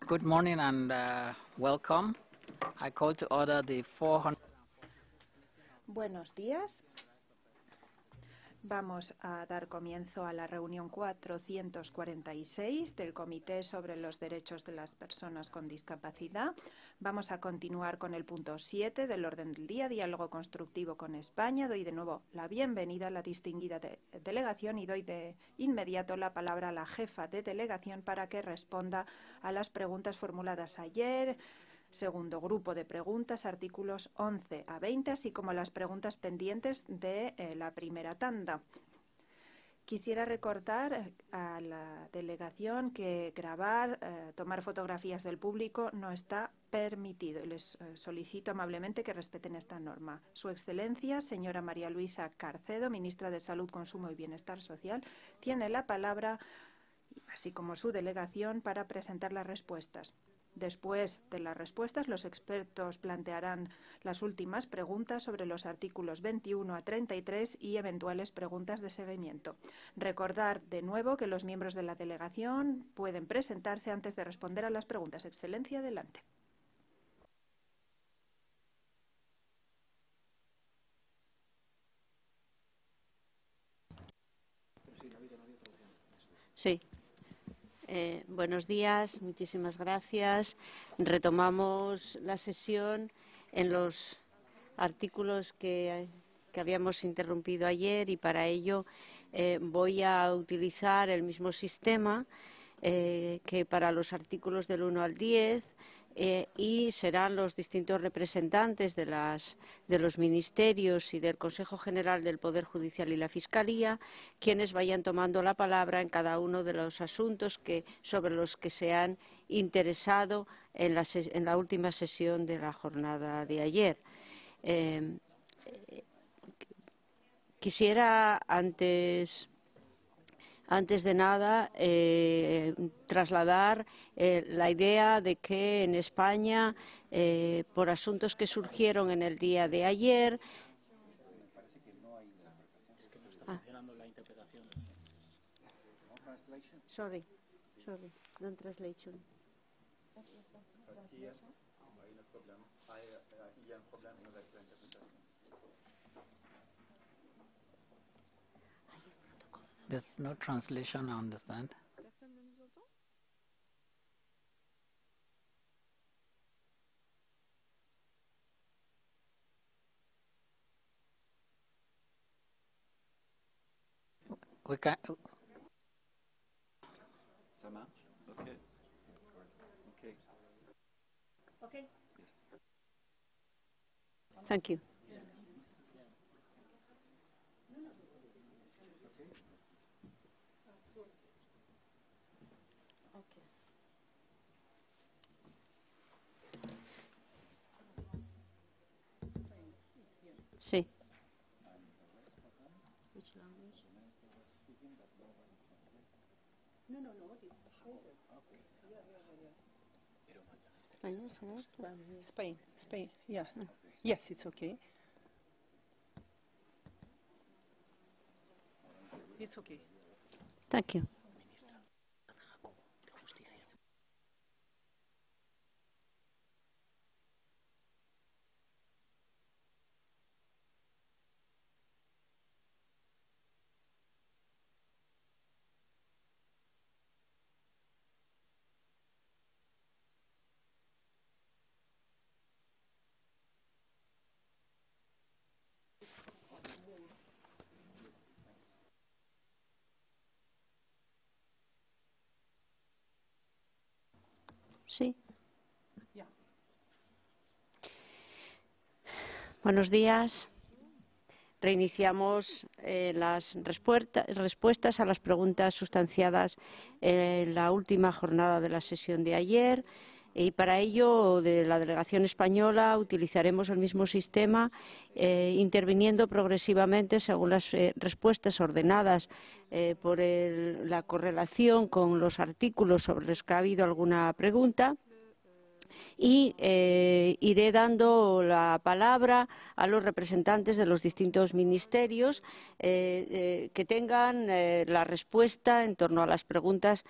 Good morning and welcome. I call to order the 400. Buenos días. Vamos a dar comienzo a la reunión 446 del Comité sobre los Derechos de las Personas con Discapacidad. Vamos a continuar con el punto 7 del orden del día, diálogo constructivo con España. Doy de nuevo la bienvenida a la distinguida delegación y doy de inmediato la palabra a la jefa de delegación para que responda a las preguntas formuladas ayer. Segundo grupo de preguntas, artículos 11 a 20, así como las preguntas pendientes de la primera tanda. Quisiera recordar a la delegación que grabar, tomar fotografías del público no está permitido. Les solicito amablemente que respeten esta norma. Su Excelencia, señora María Luisa Carcedo, ministra de Salud, Consumo y Bienestar Social, tiene la palabra, así como su delegación, para presentar las respuestas. Después de las respuestas, los expertos plantearán las últimas preguntas sobre los artículos 21 a 33 y eventuales preguntas de seguimiento. Recordar de nuevo que los miembros de la delegación pueden presentarse antes de responder a las preguntas. Excelencia, adelante. Sí. Buenos días, muchísimas gracias. Retomamos la sesión en los artículos que habíamos interrumpido ayer y para ello voy a utilizar el mismo sistema que para los artículos del 1 al 10 y serán los distintos representantes de los ministerios y del Consejo General del Poder Judicial y la Fiscalía quienes vayan tomando la palabra en cada uno de los asuntos sobre los que se han interesado en la última sesión de la jornada de ayer. Quisiera antes de nada, trasladar la idea de que en España, por asuntos que surgieron en el día de ayer, Sorry, no translation. There's no translation, I understand. We can. Ça marche? Okay. Okay. Okay. Thank you. Sí. Spain, yeah. Yes, it's okay. It's okay. Thank you. Sí. Buenos días. Reiniciamos las respuestas a las preguntas sustanciadas en la última jornada de la sesión de ayer y para ello de la delegación española utilizaremos el mismo sistema interviniendo progresivamente según las respuestas ordenadas por la correlación con los artículos sobre los que ha habido alguna pregunta. y iré dando la palabra a los representantes de los distintos ministerios que tengan la respuesta en torno a las preguntas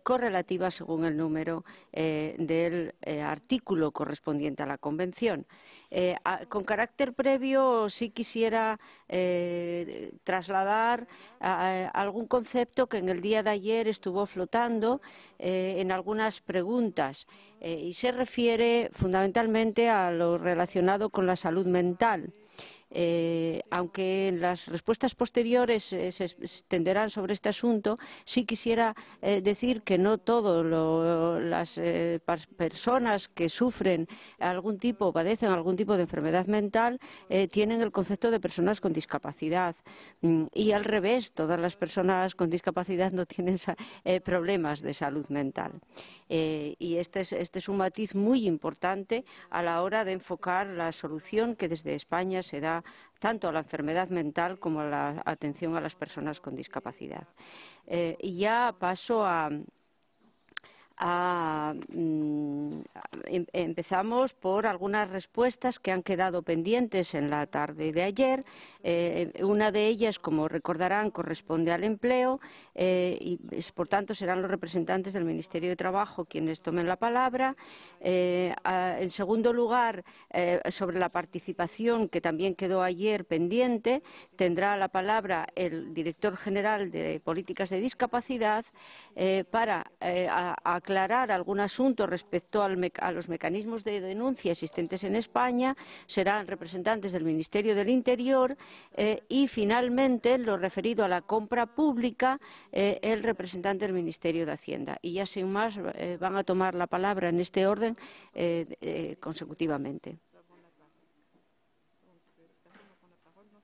correlativas según el número del artículo correspondiente a la Convención. Con carácter previo, sí quisiera trasladar algún concepto que en el día de ayer estuvo flotando en algunas preguntas y se refiere fundamentalmente a lo relacionado con la salud mental. Aunque en las respuestas posteriores se extenderán sobre este asunto, sí quisiera decir que no todas las personas que sufren algún tipo, padecen algún tipo de enfermedad mental, tienen el concepto de personas con discapacidad. Y al revés, todas las personas con discapacidad no tienen problemas de salud mental. Y este es un matiz muy importante a la hora de enfocar la solución que desde España se da tanto a la enfermedad mental como a la atención a las personas con discapacidad. Y ya paso empezamos por algunas respuestas que han quedado pendientes en la tarde de ayer. Una de ellas, como recordarán, corresponde al empleo y, por tanto, serán los representantes del Ministerio de Trabajo quienes tomen la palabra. En segundo lugar, sobre la participación, que también quedó ayer pendiente, tendrá la palabra el director general de Políticas de Discapacidad para aclarar algún asunto respecto a los mecanismos de denuncia existentes en España. Serán representantes del Ministerio del Interior y, finalmente, en lo referido a la compra pública, el representante del Ministerio de Hacienda. Y ya sin más van a tomar la palabra en este orden consecutivamente.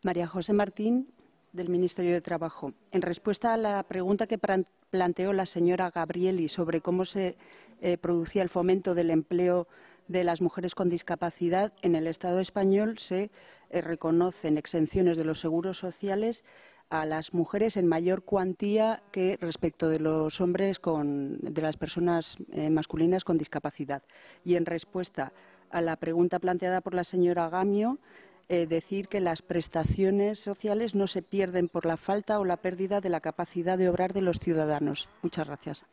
María José Martín, del Ministerio de Trabajo. En respuesta a la pregunta que planteó la señora Gabrieli sobre cómo se producía el fomento del empleo de las mujeres con discapacidad, en el Estado español se reconocen exenciones de los seguros sociales a las mujeres en mayor cuantía que respecto de los hombres de las personas masculinas con discapacidad. Y en respuesta a la pregunta planteada por la señora Gamio, decir que las prestaciones sociales no se pierden por la falta o la pérdida de la capacidad de obrar de los ciudadanos. Muchas gracias.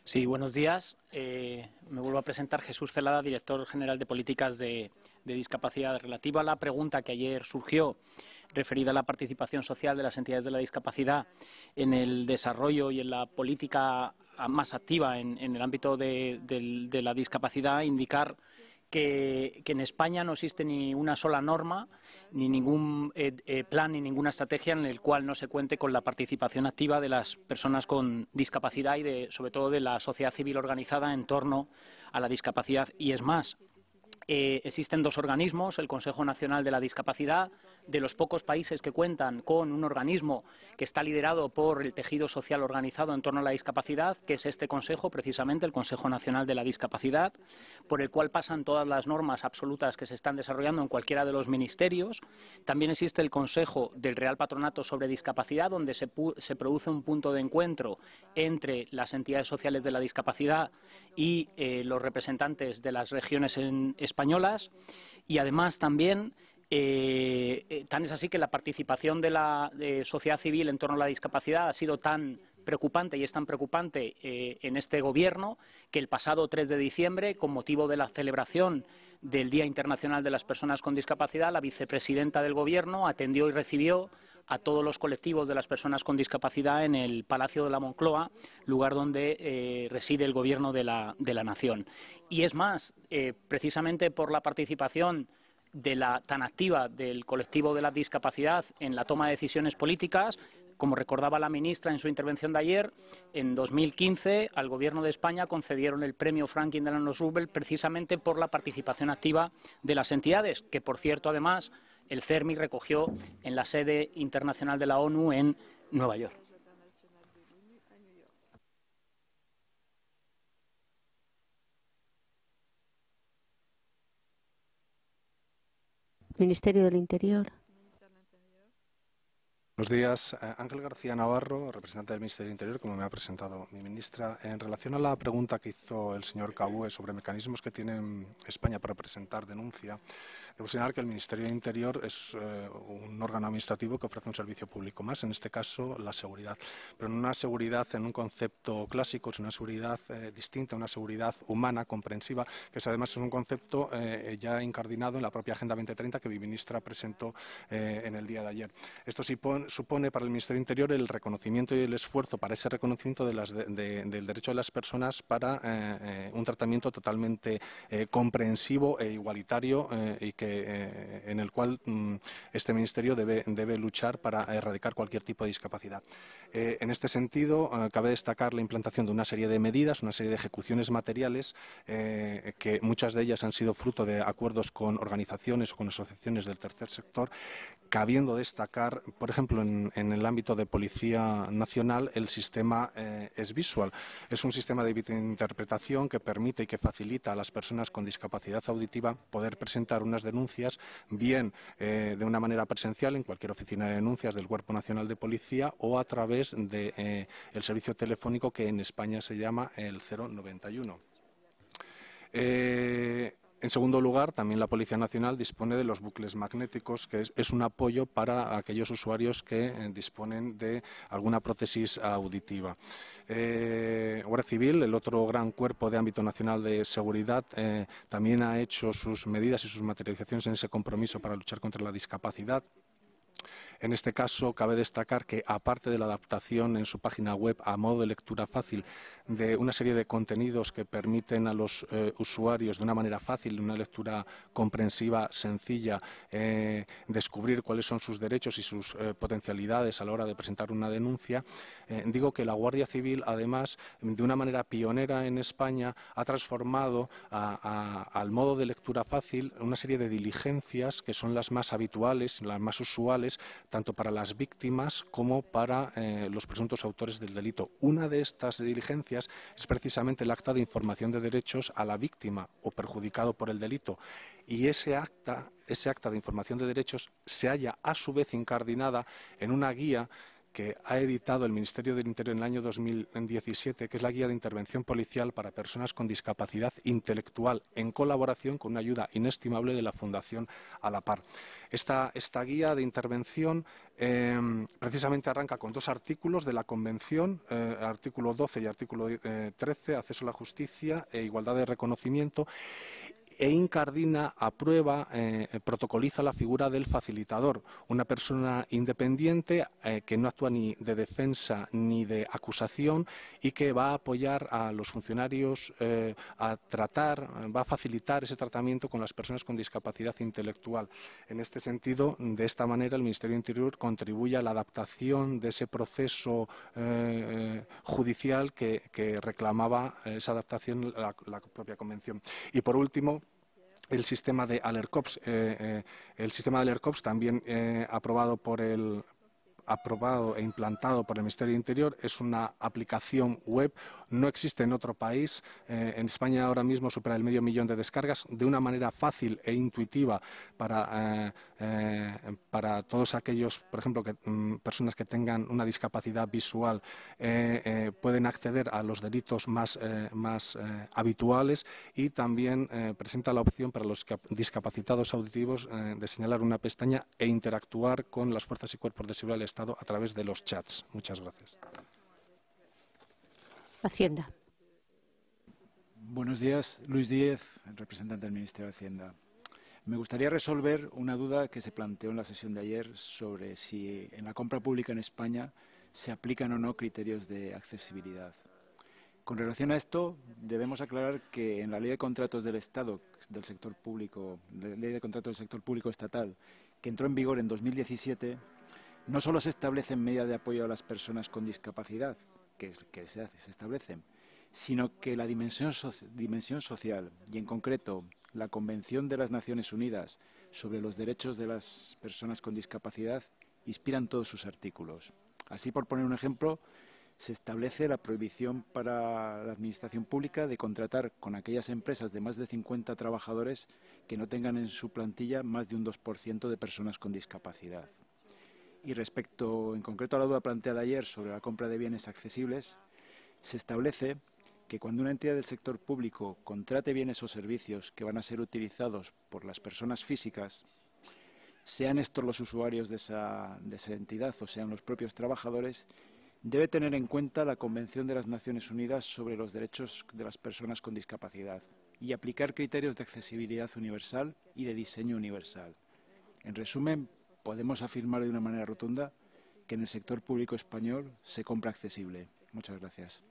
Sí, buenos días. Me vuelvo a presentar, Jesús Celada, director general de Políticas de Discapacidad. Relativo a la pregunta que ayer surgió referida a la participación social de las entidades de la discapacidad en el desarrollo y en la política más activa en el ámbito de la discapacidad, indicar que en España no existe ni una sola norma, ni ningún plan, ni ninguna estrategia en el cual no se cuente con la participación activa de las personas con discapacidad y sobre todo de la sociedad civil organizada en torno a la discapacidad. Y es más, existen dos organismos, el Consejo Nacional de la Discapacidad, de los pocos países que cuentan con un organismo que está liderado por el tejido social organizado en torno a la discapacidad, que es este Consejo, precisamente el Consejo Nacional de la Discapacidad, por el cual pasan todas las normas absolutas que se están desarrollando en cualquiera de los ministerios. También existe el Consejo del Real Patronato sobre Discapacidad, donde se produce un punto de encuentro entre las entidades sociales de la discapacidad y los representantes de las regiones españolas. Y además también tan es así que la participación de la sociedad civil en torno a la discapacidad ha sido tan preocupante y es tan preocupante en este gobierno que el pasado 3 de diciembre, con motivo de la celebración del Día Internacional de las Personas con Discapacidad, la vicepresidenta del gobierno atendió y recibió a todos los colectivos de las personas con discapacidad en el Palacio de la Moncloa, lugar donde reside el gobierno de la nación. Y es más, precisamente por la participación tan activa del colectivo de la discapacidad en la toma de decisiones políticas, como recordaba la ministra en su intervención de ayer, en 2015 al Gobierno de España concedieron el premio Franklin Delano Roosevelt precisamente por la participación activa de las entidades, que por cierto además el CERMI recogió en la sede internacional de la ONU en Nueva York. Ministerio del Interior. Buenos días. Ángel García Navarro, representante del Ministerio del Interior, como me ha presentado mi ministra. En relación a la pregunta que hizo el señor Cabúe sobre mecanismos que tiene España para presentar denuncia, debo señalar que el Ministerio del Interior es un órgano administrativo que ofrece un servicio público más, en este caso la seguridad. Pero no una seguridad en un concepto clásico, es una seguridad distinta, una seguridad humana, comprensiva, que es además un concepto ya incardinado en la propia Agenda 2030 que mi ministra presentó en el día de ayer. Esto supone para el Ministerio del Interior el reconocimiento y el esfuerzo para ese reconocimiento del derecho de las personas para un tratamiento totalmente comprensivo e igualitario y en el cual este Ministerio debe luchar para erradicar cualquier tipo de discapacidad. En este sentido, cabe destacar la implantación de una serie de medidas, una serie de ejecuciones materiales, que muchas de ellas han sido fruto de acuerdos con organizaciones o con asociaciones del tercer sector, cabiendo destacar, por ejemplo, en el ámbito de Policía Nacional, el sistema S-Visual. Es un sistema de interpretación que permite y que facilita a las personas con discapacidad auditiva poder presentar unas denuncias, bien de una manera presencial en cualquier oficina de denuncias del Cuerpo Nacional de Policía o a través del servicio telefónico que en España se llama el 091. En segundo lugar, también la Policía Nacional dispone de los bucles magnéticos, que es un apoyo para aquellos usuarios que disponen de alguna prótesis auditiva. Guardia Civil, el otro gran cuerpo de ámbito nacional de seguridad, también ha hecho sus medidas y sus materializaciones en ese compromiso para luchar contra la discapacidad. En este caso, cabe destacar que, aparte de la adaptación en su página web a modo de lectura fácil de una serie de contenidos que permiten a los usuarios, de una manera fácil, de una lectura comprensiva, sencilla, descubrir cuáles son sus derechos y sus potencialidades a la hora de presentar una denuncia, digo que la Guardia Civil, además, de una manera pionera en España, ha transformado al modo de lectura fácil una serie de diligencias que son las más habituales, las más usuales, tanto para las víctimas como para los presuntos autores del delito. Una de estas diligencias es precisamente el acta de información de derechos a la víctima o perjudicado por el delito. Y ese acta de información de derechos se halla a su vez incardinada en una guía que ha editado el Ministerio del Interior en el año 2017, que es la Guía de Intervención Policial para Personas con Discapacidad Intelectual, en colaboración con una ayuda inestimable de la Fundación A la Par. Esta guía de intervención precisamente arranca con dos artículos de la Convención, artículo 12 y artículo 13, acceso a la justicia e igualdad de reconocimiento, e incardina, aprueba, protocoliza la figura del facilitador, una persona independiente que no actúa ni de defensa ni de acusación y que va a apoyar a los funcionarios a tratar, va a facilitar ese tratamiento con las personas con discapacidad intelectual. En este sentido, de esta manera, el Ministerio del Interior contribuye a la adaptación de ese proceso judicial que reclamaba esa adaptación la propia Convención. Y por último, el sistema de AlertCops. El sistema de AlertCops, también aprobado e implantado por el Ministerio del Interior, es una aplicación web, no existe en otro país. En España ahora mismo supera el 500.000 de descargas, de una manera fácil e intuitiva para todos aquellos, por ejemplo, personas que tengan una discapacidad visual, pueden acceder a los delitos más habituales, y también presenta la opción para los discapacitados auditivos de señalar una pestaña e interactuar con las fuerzas y cuerpos de seguridad del Estado a través de los chats. Muchas gracias. Hacienda. Buenos días. Luis Díez, representante del Ministerio de Hacienda. Me gustaría resolver una duda que se planteó en la sesión de ayer sobre si en la compra pública en España se aplican o no criterios de accesibilidad. Con relación a esto, debemos aclarar que en la Ley de Contratos del Estado, del sector público, Ley de Contratos del Sector Público Estatal, que entró en vigor en 2017, no solo se establecen medidas de apoyo a las personas con discapacidad, que se establecen, sino que la dimensión social, y en concreto la Convención de las Naciones Unidas sobre los derechos de las personas con discapacidad, inspiran todos sus artículos. Así, por poner un ejemplo, se establece la prohibición para la Administración Pública de contratar con aquellas empresas de más de 50 trabajadores que no tengan en su plantilla más de un 2% de personas con discapacidad. Y respecto en concreto a la duda planteada ayer sobre la compra de bienes accesibles, se establece que cuando una entidad del sector público contrate bienes o servicios que van a ser utilizados por las personas físicas, sean estos los usuarios de esa entidad o sean los propios trabajadores, debe tener en cuenta la Convención de las Naciones Unidas sobre los Derechos de las Personas con Discapacidad y aplicar criterios de accesibilidad universal y de diseño universal. En resumen, podemos afirmar de una manera rotunda que en el sector público español se compra accesible. Muchas gracias.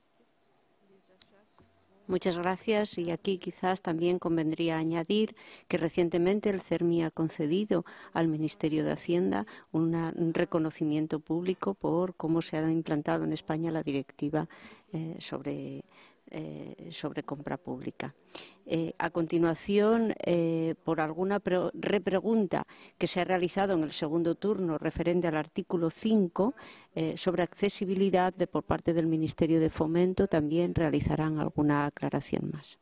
Muchas gracias. Y aquí quizás también convendría añadir que recientemente el CERMI ha concedido al Ministerio de Hacienda un reconocimiento público por cómo se ha implantado en España la directiva sobre compra pública. A continuación, por alguna repregunta que se ha realizado en el segundo turno referente al artículo 5 sobre accesibilidad por parte del Ministerio de Fomento, también realizarán alguna aclaración más.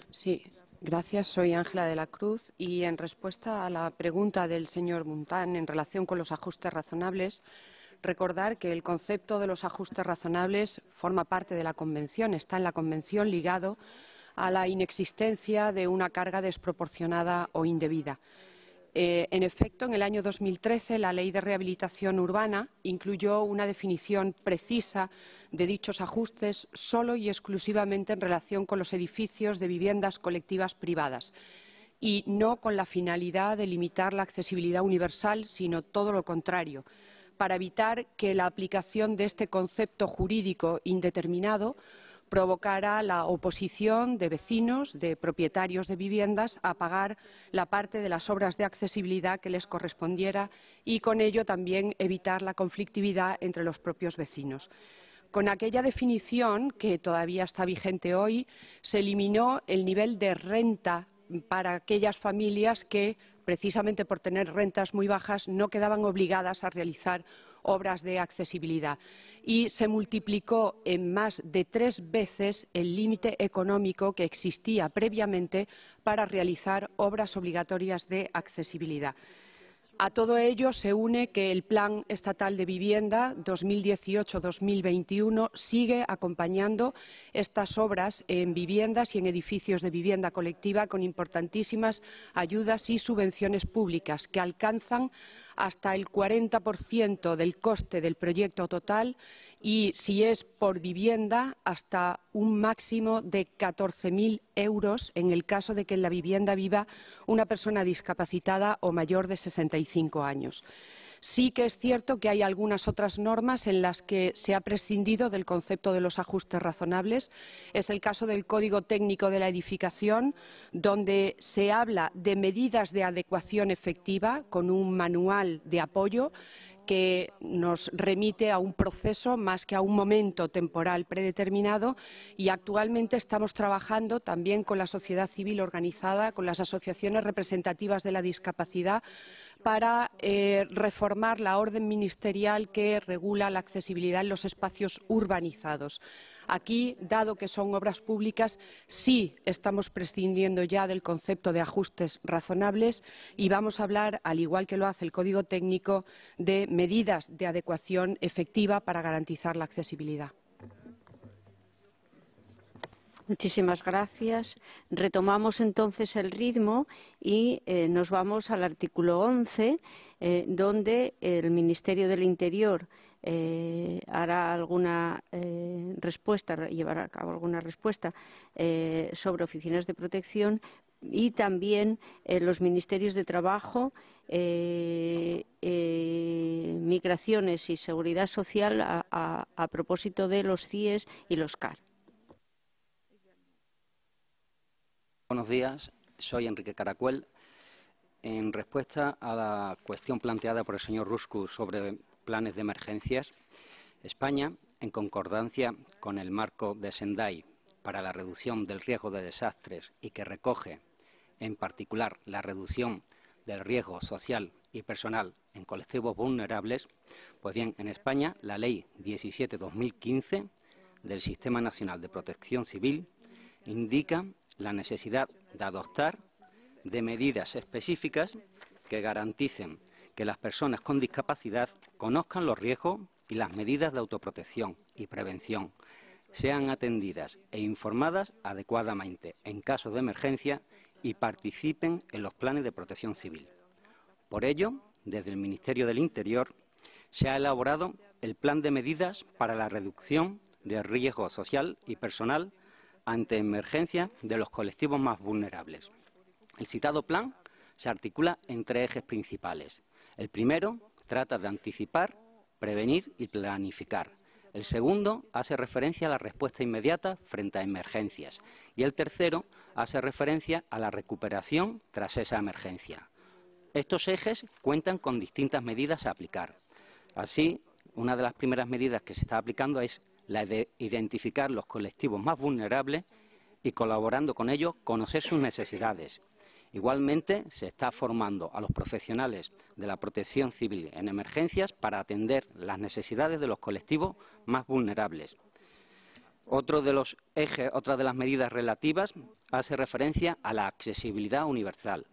Sí, gracias. Soy Ángela de la Cruz y en respuesta a la pregunta del señor Montán en relación con los ajustes razonables, recordar que el concepto de los ajustes razonables forma parte de la Convención, está en la Convención ligado a la inexistencia de una carga desproporcionada o indebida. En efecto, en el año 2013 la Ley de Rehabilitación Urbana incluyó una definición precisa de dichos ajustes solo y exclusivamente en relación con los edificios de viviendas colectivas privadas y no con la finalidad de limitar la accesibilidad universal, sino todo lo contrario, para evitar que la aplicación de este concepto jurídico indeterminado provocara la oposición de vecinos, de propietarios de viviendas, a pagar la parte de las obras de accesibilidad que les correspondiera y con ello también evitar la conflictividad entre los propios vecinos. Con aquella definición, que todavía está vigente hoy, se eliminó el nivel de renta para aquellas familias que, precisamente por tener rentas muy bajas, no quedaban obligadas a realizar obras de accesibilidad y se multiplicó en más de 3 veces el límite económico que existía previamente para realizar obras obligatorias de accesibilidad. A todo ello se une que el Plan Estatal de Vivienda 2018-2021 sigue acompañando estas obras en viviendas y en edificios de vivienda colectiva con importantísimas ayudas y subvenciones públicas que alcanzan hasta el 40% del coste del proyecto total y, si es por vivienda, hasta un máximo de 14.000 euros en el caso de que en la vivienda viva una persona discapacitada o mayor de 65 años. Sí que es cierto que hay algunas otras normas en las que se ha prescindido del concepto de los ajustes razonables. Es el caso del Código Técnico de la Edificación, donde se habla de medidas de adecuación efectiva con un manual de apoyo que nos remite a un proceso más que a un momento temporal predeterminado, y actualmente estamos trabajando también con la sociedad civil organizada, con las asociaciones representativas de la discapacidad, para reformar la orden ministerial que regula la accesibilidad en los espacios urbanizados. Aquí, dado que son obras públicas, sí estamos prescindiendo ya del concepto de ajustes razonables y vamos a hablar, al igual que lo hace el Código Técnico, de medidas de adecuación efectiva para garantizar la accesibilidad. Muchísimas gracias. Retomamos entonces el ritmo y nos vamos al artículo 11, donde el Ministerio del Interior hará alguna llevará a cabo alguna respuesta sobre oficinas de protección, y también los Ministerios de Trabajo, Migraciones y Seguridad Social a propósito de los CIES y los CAR. Buenos días, soy Enrique Caracuel. En respuesta a la cuestión planteada por el señor Ruscu sobre planes de emergencias, España, en concordancia con el marco de Sendai para la reducción del riesgo de desastres y que recoge, en particular, la reducción del riesgo social y personal en colectivos vulnerables, pues bien, en España la Ley 17/2015 del Sistema Nacional de Protección Civil indica la necesidad de adoptar de medidas específicas que garanticen que las personas con discapacidad conozcan los riesgos y las medidas de autoprotección y prevención, sean atendidas e informadas adecuadamente en caso de emergencia y participen en los planes de protección civil. Por ello, desde el Ministerio del Interior se ha elaborado el Plan de Medidas para la Reducción del Riesgo Social y Personal ante emergencias de los colectivos más vulnerables. El citado plan se articula en 3 ejes principales. El primero trata de anticipar, prevenir y planificar. El segundo hace referencia a la respuesta inmediata frente a emergencias. Y el tercero hace referencia a la recuperación tras esa emergencia. Estos ejes cuentan con distintas medidas a aplicar. Así, una de las primeras medidas que se está aplicando es la de identificar los colectivos más vulnerables y, colaborando con ellos, conocer sus necesidades. Igualmente, se está formando a los profesionales de la protección civil en emergencias para atender las necesidades de los colectivos más vulnerables. Otra de las medidas relativas hace referencia a la accesibilidad universal.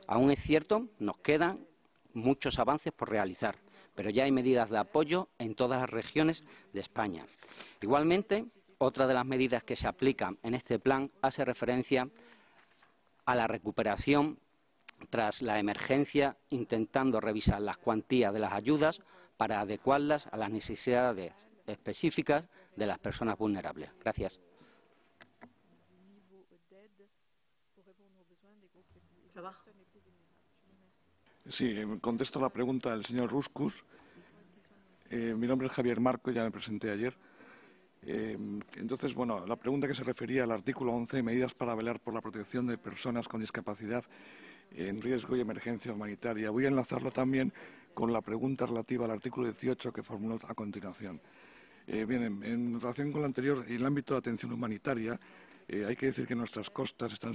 Aún es cierto, nos quedan muchos avances por realizar, pero ya hay medidas de apoyo en todas las regiones de España. Igualmente, otra de las medidas que se aplican en este plan hace referencia a la recuperación tras la emergencia, intentando revisar las cuantías de las ayudas para adecuarlas a las necesidades específicas de las personas vulnerables. Gracias. Sí, contesto la pregunta del señor Ruscus. Mi nombre es Javier Marco, ya me presenté ayer. Entonces, bueno, la pregunta que se refería al artículo 11, medidas para velar por la protección de personas con discapacidad en riesgo y emergencia humanitaria. Voy a enlazarlo también con la pregunta relativa al artículo 18 que formuló a continuación. Bien, en relación con lo anterior, en el ámbito de atención humanitaria, hay que decir que nuestras costas están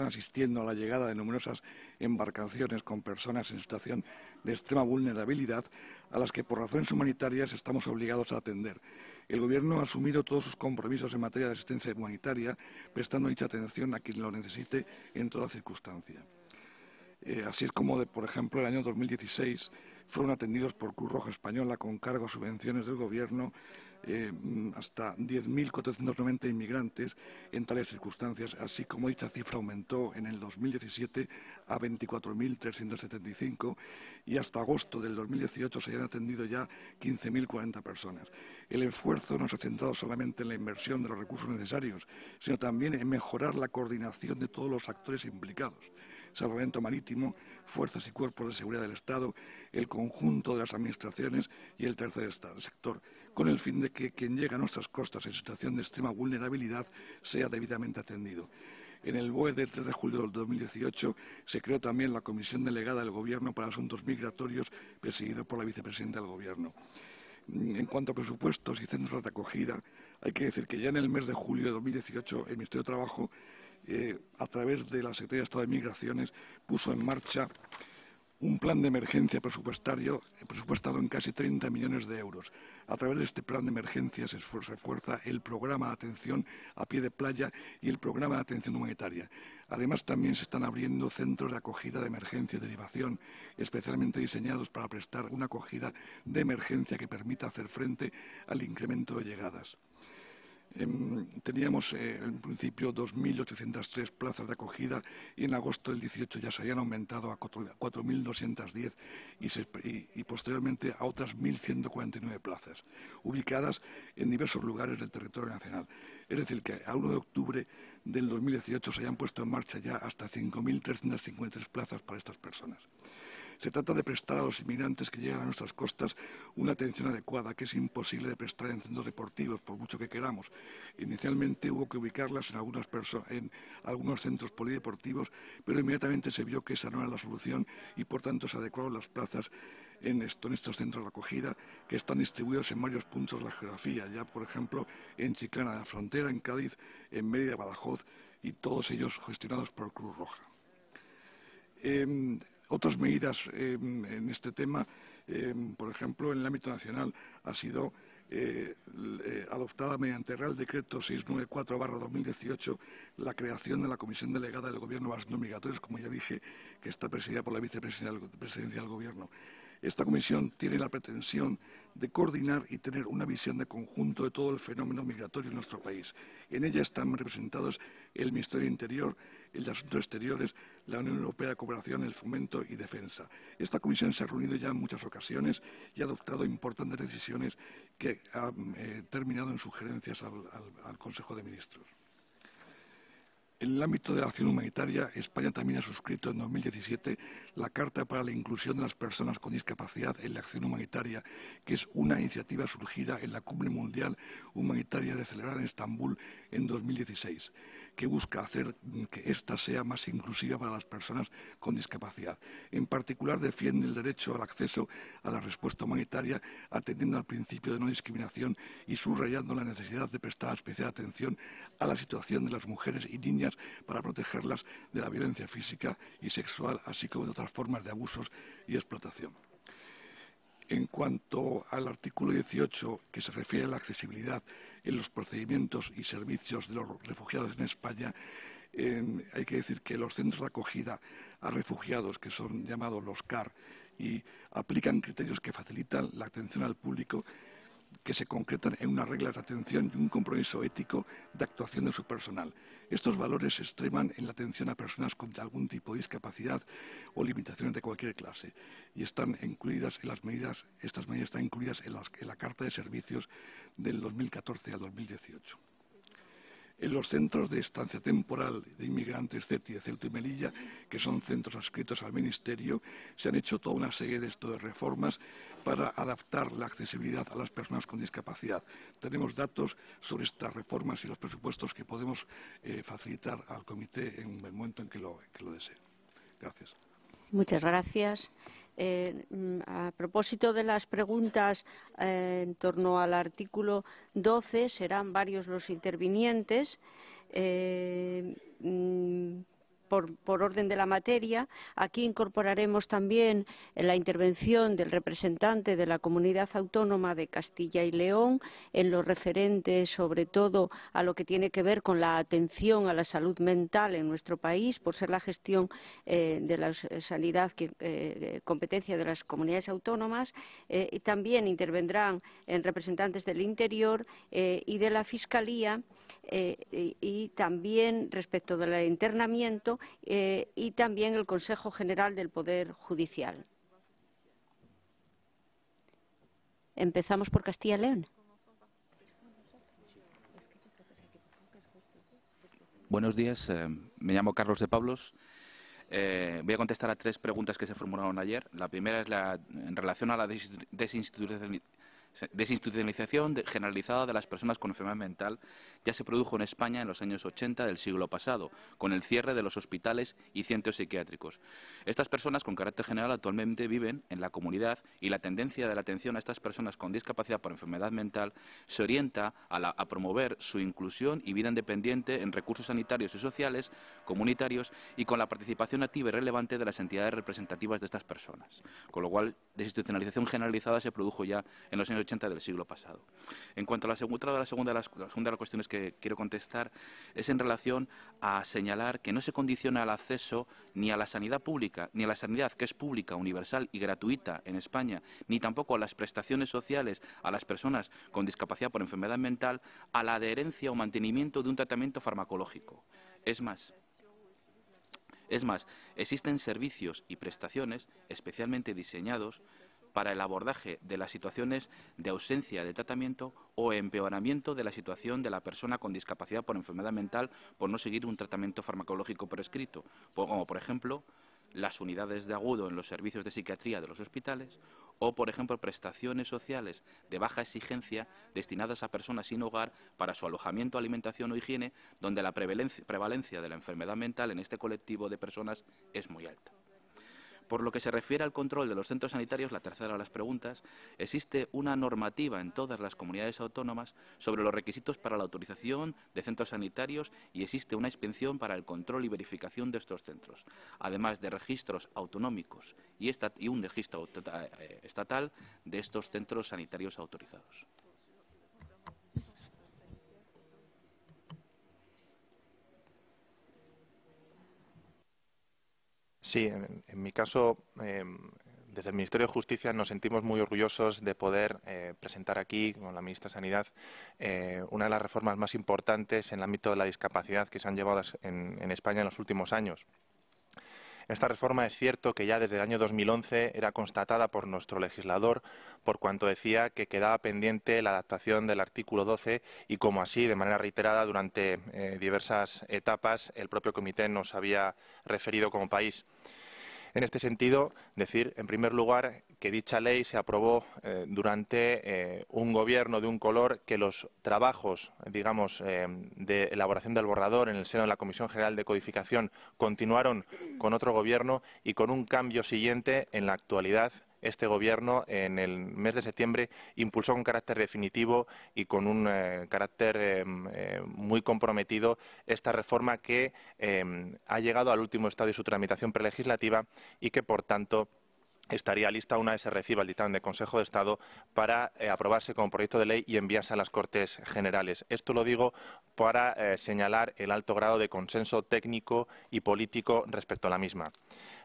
asistiendo a la llegada de numerosas embarcaciones con personas en situación de extrema vulnerabilidad, a las que por razones humanitarias estamos obligados a atender. El Gobierno ha asumido todos sus compromisos en materia de asistencia humanitaria, prestando dicha atención a quien lo necesite en toda circunstancia. Así es como, por ejemplo, el año 2016 fueron atendidos por Cruz Roja Española con cargo a subvenciones del Gobierno hasta 10.490 inmigrantes en tales circunstancias, así como dicha cifra aumentó en el 2017 a 24.375 y hasta agosto del 2018 se han atendido ya 15.040 personas. El esfuerzo no se ha centrado solamente en la inversión de los recursos necesarios, sino también en mejorar la coordinación de todos los actores implicados: Salvamento Marítimo, fuerzas y cuerpos de seguridad del Estado, el conjunto de las administraciones y el tercer sector, con el fin de que quien llega a nuestras costas en situación de extrema vulnerabilidad sea debidamente atendido. En el BOE del 3 de julio del 2018 se creó también la Comisión Delegada del Gobierno para Asuntos Migratorios, presidida por la vicepresidenta del Gobierno. En cuanto a presupuestos y centros de acogida, hay que decir que ya en el mes de julio de 2018 el Ministerio de Trabajo, a través de la Secretaría de Estado de Migraciones, puso en marcha un plan de emergencia presupuestado en casi 30 millones de euros. A través de este plan de emergencia se refuerza el programa de atención a pie de playa y el programa de atención humanitaria. Además, también se están abriendo centros de acogida de emergencia y derivación, especialmente diseñados para prestar una acogida de emergencia que permita hacer frente al incremento de llegadas. Teníamos en principio 2.803 plazas de acogida y en agosto del 18 ya se habían aumentado a 4.210 y posteriormente a otras 1.149 plazas, ubicadas en diversos lugares del territorio nacional. Es decir, que a 1 de octubre del 2018 se hayan puesto en marcha ya hasta 5.353 plazas para estas personas. Se trata de prestar a los inmigrantes que llegan a nuestras costas una atención adecuada, que es imposible de prestar en centros deportivos, por mucho que queramos. Inicialmente hubo que ubicarlas en algunos centros polideportivos, pero inmediatamente se vio que esa no era la solución y, por tanto, se adecuaron las plazas en estos centros de acogida, que están distribuidos en varios puntos de la geografía, ya, por ejemplo, en Chiclana de la Frontera, en Cádiz, en Mérida, Badajoz, y todos ellos gestionados por Cruz Roja. Otras medidas en este tema, por ejemplo, en el ámbito nacional, ha sido adoptada mediante Real Decreto 694/2018, la creación de la Comisión Delegada del Gobierno de Asuntos Migratorios, como ya dije, que está presidida por la Vicepresidencia del Gobierno. Esta comisión tiene la pretensión de coordinar y tener una visión de conjunto de todo el fenómeno migratorio en nuestro país. En ella están representados el Ministerio del Interior, el de Asuntos Exteriores, la Unión Europea de Cooperación, el Fomento y Defensa. Esta comisión se ha reunido ya en muchas ocasiones y ha adoptado importantes decisiones que han terminado en sugerencias al Consejo de Ministros. En el ámbito de la acción humanitaria, España también ha suscrito en 2017 la Carta para la Inclusión de las Personas con Discapacidad en la Acción Humanitaria, que es una iniciativa surgida en la Cumbre Mundial Humanitaria de celebrar en Estambul en 2016, que busca hacer que ésta sea más inclusiva para las personas con discapacidad. En particular, defiende el derecho al acceso a la respuesta humanitaria, atendiendo al principio de no discriminación y subrayando la necesidad de prestar especial atención a la situación de las mujeres y niñas para protegerlas de la violencia física y sexual, así como de otras formas de abusos y explotación. En cuanto al artículo 18, que se refiere a la accesibilidad en los procedimientos y servicios de los refugiados en España, hay que decir que los centros de acogida a refugiados, que son llamados los CAR, y aplican criterios que facilitan la atención al público, que se concretan en unas reglas de atención y un compromiso ético de actuación de su personal. Estos valores se extreman en la atención a personas con algún tipo de discapacidad o limitaciones de cualquier clase y están incluidas en estas medidas están incluidas en la Carta de Servicios del 2014 al 2018. En los centros de estancia temporal de inmigrantes CETI de Ceuta y Melilla, que son centros adscritos al Ministerio, se han hecho toda una serie de reformas para adaptar la accesibilidad a las personas con discapacidad. Tenemos datos sobre estas reformas y los presupuestos que podemos facilitar al Comité en el momento en que lo desee. Gracias. Muchas gracias. A propósito de las preguntas en torno al artículo 12, serán varios los intervinientes. Por orden de la materia, aquí incorporaremos también la intervención del representante de la Comunidad Autónoma de Castilla y León en lo referente sobre todo a lo que tiene que ver con la atención a la salud mental en nuestro país, por ser la gestión de la sanidad competencia de las comunidades autónomas, y también intervendrán representantes del Interior y de la Fiscalía, y también respecto del internamiento y también el Consejo General del Poder Judicial. Empezamos por Castilla y León. Buenos días, me llamo Carlos de Pablos. Voy a contestar a 3 preguntas que se formularon ayer. La primera es en relación a la desinstitucionalización generalizada de las personas con enfermedad mental. Ya se produjo en España en los años 80 del siglo pasado, con el cierre de los hospitales y centros psiquiátricos. Estas personas, con carácter general, actualmente viven en la comunidad y la tendencia de la atención a estas personas con discapacidad por enfermedad mental se orienta a promover su inclusión y vida independiente en recursos sanitarios y sociales, comunitarios y con la participación activa y relevante de las entidades representativas de estas personas. Con lo cual, desinstitucionalización generalizada se produjo ya en los años 80 del siglo pasado. En cuanto a la segunda de las cuestiones que quiero contestar es en relación a señalar que no se condiciona el acceso ni a la sanidad pública, ni a la sanidad que es pública, universal y gratuita en España, ni tampoco a las prestaciones sociales a las personas con discapacidad por enfermedad mental, a la adherencia o mantenimiento de un tratamiento farmacológico. Es más, existen servicios y prestaciones especialmente diseñados para el abordaje de las situaciones de ausencia de tratamiento o empeoramiento de la situación de la persona con discapacidad por enfermedad mental por no seguir un tratamiento farmacológico prescrito, como por ejemplo las unidades de agudo en los servicios de psiquiatría de los hospitales o, por ejemplo, prestaciones sociales de baja exigencia destinadas a personas sin hogar para su alojamiento, alimentación o higiene, donde la prevalencia de la enfermedad mental en este colectivo de personas es muy alta. Por lo que se refiere al control de los centros sanitarios, la tercera de las preguntas, existe una normativa en todas las comunidades autónomas sobre los requisitos para la autorización de centros sanitarios y existe una inspección para el control y verificación de estos centros, además de registros autonómicos y un registro estatal de estos centros sanitarios autorizados. Sí, en mi caso, desde el Ministerio de Justicia nos sentimos muy orgullosos de poder presentar aquí, con la ministra de Sanidad, una de las reformas más importantes en el ámbito de la discapacidad que se han llevado en España en los últimos años. Esta reforma es cierto que ya desde el año 2011 era constatada por nuestro legislador, por cuanto decía que quedaba pendiente la adaptación del artículo 12 y como así, de manera reiterada, durante diversas etapas, el propio comité nos había referido como país. En este sentido, decir, en primer lugar, que dicha ley se aprobó durante un gobierno de un color, que los trabajos, digamos, de elaboración del borrador en el seno de la Comisión General de Codificación continuaron con otro gobierno y con un cambio siguiente en la actualidad. Este Gobierno, en el mes de septiembre, impulsó con carácter definitivo y con un carácter muy comprometido esta reforma que ha llegado al último estadio de su tramitación prelegislativa y que, por tanto, estaría lista una vez se reciba el dictamen del Consejo de Estado para aprobarse como proyecto de ley y enviarse a las Cortes Generales. Esto lo digo para señalar el alto grado de consenso técnico y político respecto a la misma.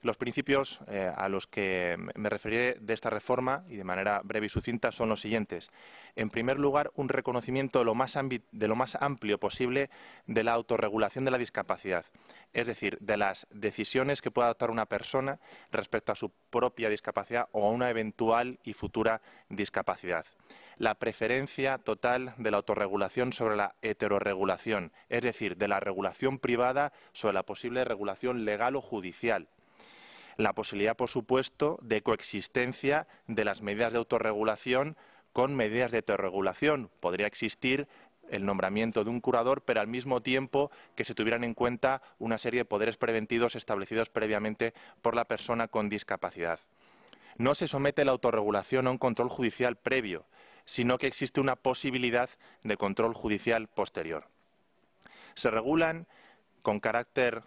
Los principios a los que me referiré de esta reforma, y de manera breve y sucinta, son los siguientes. En primer lugar, un reconocimiento de lo más amplio posible de la autorregulación de la discapacidad, es decir, de las decisiones que pueda adoptar una persona respecto a su propia discapacidad o a una eventual y futura discapacidad. La preferencia total de la autorregulación sobre la heterorregulación, es decir, de la regulación privada sobre la posible regulación legal o judicial. La posibilidad, por supuesto, de coexistencia de las medidas de autorregulación con medidas de heterorregulación. Podría existir el nombramiento de un curador, pero al mismo tiempo que se tuvieran en cuenta una serie de poderes preventivos establecidos previamente por la persona con discapacidad. No se somete la autorregulación a un control judicial previo, sino que existe una posibilidad de control judicial posterior. Se regulan con carácter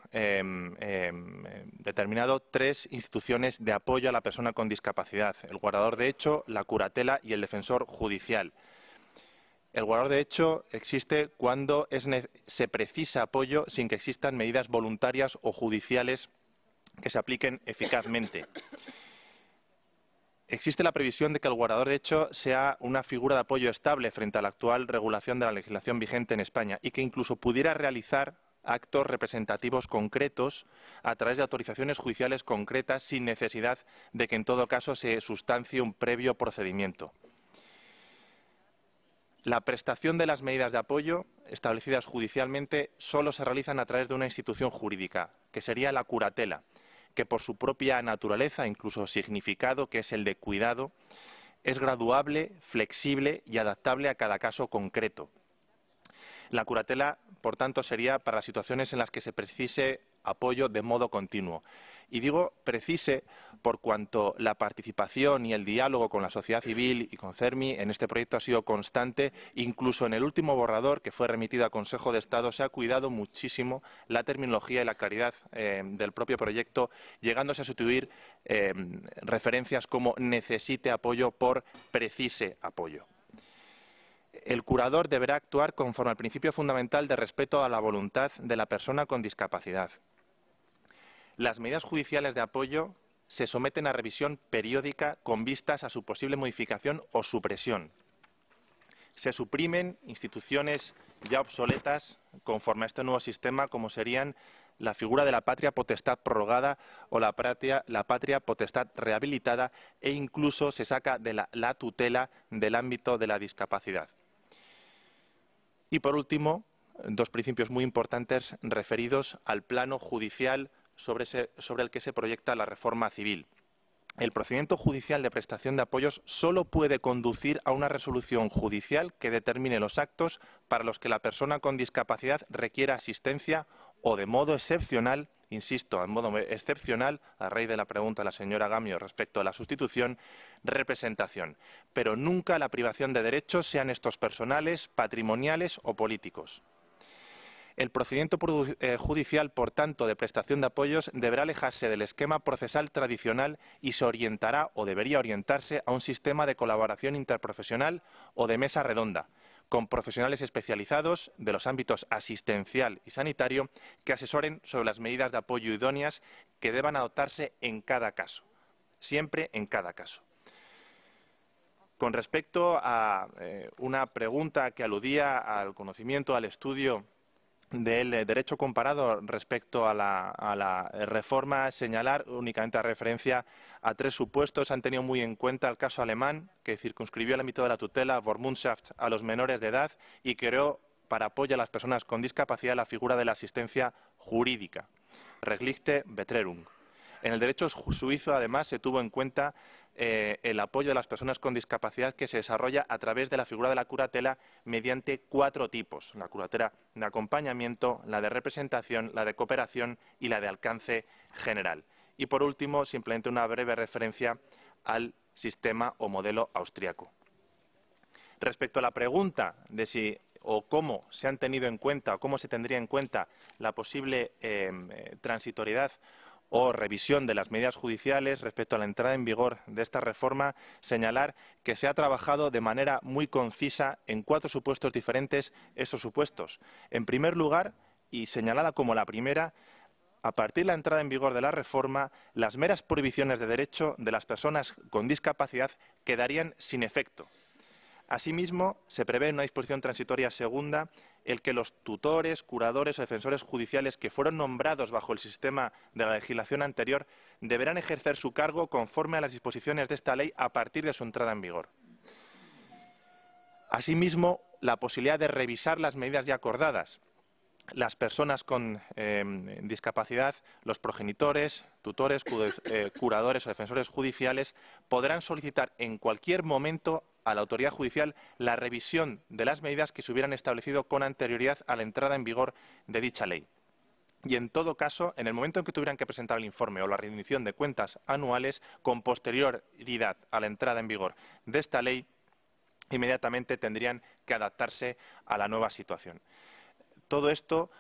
determinado 3 instituciones de apoyo a la persona con discapacidad: el guardador de hecho, la curatela y el defensor judicial. El guardador de hecho existe cuando se precisa apoyo sin que existan medidas voluntarias o judiciales que se apliquen eficazmente. Existe la previsión de que el guardador de hecho sea una figura de apoyo estable frente a la actual regulación de la legislación vigente en España y que incluso pudiera realizar actos representativos concretos a través de autorizaciones judiciales concretas sin necesidad de que en todo caso se sustancie un previo procedimiento. La prestación de las medidas de apoyo establecidas judicialmente solo se realizan a través de una institución jurídica, que sería la curatela, que por su propia naturaleza, incluso significado, que es el de cuidado, es graduable, flexible y adaptable a cada caso concreto. La curatela, por tanto, sería para situaciones en las que se precise apoyo de modo continuo. Y digo precise por cuanto la participación y el diálogo con la sociedad civil y con CERMI en este proyecto ha sido constante. Incluso en el último borrador, que fue remitido al Consejo de Estado, se ha cuidado muchísimo la terminología y la claridad del propio proyecto, llegándose a sustituir referencias como necesite apoyo por precise apoyo. El curador deberá actuar conforme al principio fundamental de respeto a la voluntad de la persona con discapacidad. Las medidas judiciales de apoyo se someten a revisión periódica con vistas a su posible modificación o supresión. Se suprimen instituciones ya obsoletas conforme a este nuevo sistema, como serían la figura de la patria potestad prorrogada o la patria potestad rehabilitada, e incluso se saca de la tutela del ámbito de la discapacidad. Y por último, 2 principios muy importantes referidos al plano judicial sobre el que se proyecta la reforma civil. El procedimiento judicial de prestación de apoyos solo puede conducir a una resolución judicial que determine los actos para los que la persona con discapacidad requiera asistencia o, de modo excepcional, insisto, en modo excepcional, a raíz de la pregunta de la señora Gamio respecto a la sustitución, representación, pero nunca la privación de derechos, sean estos personales, patrimoniales o políticos. El procedimiento judicial, por tanto, de prestación de apoyos deberá alejarse del esquema procesal tradicional y se orientará o debería orientarse a un sistema de colaboración interprofesional o de mesa redonda, con profesionales especializados de los ámbitos asistencial y sanitario que asesoren sobre las medidas de apoyo idóneas que deban adoptarse en cada caso, siempre en cada caso. Con respecto a una pregunta que aludía al conocimiento, al estudio del derecho comparado respecto a la reforma, señalar únicamente a referencia a 3 supuestos. Han tenido muy en cuenta el caso alemán, que circunscribió el ámbito de la tutela Vormundschaft a los menores de edad y creó, para apoyo a las personas con discapacidad, la figura de la asistencia jurídica, Rechtliche Betreuung. En el derecho suizo, además, se tuvo en cuenta el apoyo de las personas con discapacidad, que se desarrolla a través de la figura de la curatela mediante 4 tipos: la curatela de acompañamiento, la de representación, la de cooperación y la de alcance general. Y por último, simplemente una breve referencia al sistema o modelo austriaco. Respecto a la pregunta de si o cómo se han tenido en cuenta o cómo se tendría en cuenta la posible transitoriedad o revisión de las medidas judiciales respecto a la entrada en vigor de esta reforma, señalar que se ha trabajado de manera muy concisa en 4 supuestos diferentes esos supuestos. En primer lugar, y señalada como la primera, a partir de la entrada en vigor de la reforma, las meras prohibiciones de derecho de las personas con discapacidad quedarían sin efecto. Asimismo, se prevé en una disposición transitoria segunda el que los tutores, curadores o defensores judiciales que fueron nombrados bajo el sistema de la legislación anterior deberán ejercer su cargo conforme a las disposiciones de esta ley a partir de su entrada en vigor. Asimismo, la posibilidad de revisar las medidas ya acordadas. Las personas con discapacidad, los progenitores, tutores, curadores o defensores judiciales podrán solicitar en cualquier momento a la autoridad judicial la revisión de las medidas que se hubieran establecido con anterioridad a la entrada en vigor de dicha ley. Y en todo caso, en el momento en que tuvieran que presentar el informe o la rendición de cuentas anuales, con posterioridad a la entrada en vigor de esta ley, inmediatamente tendrían que adaptarse a la nueva situación. Todo esto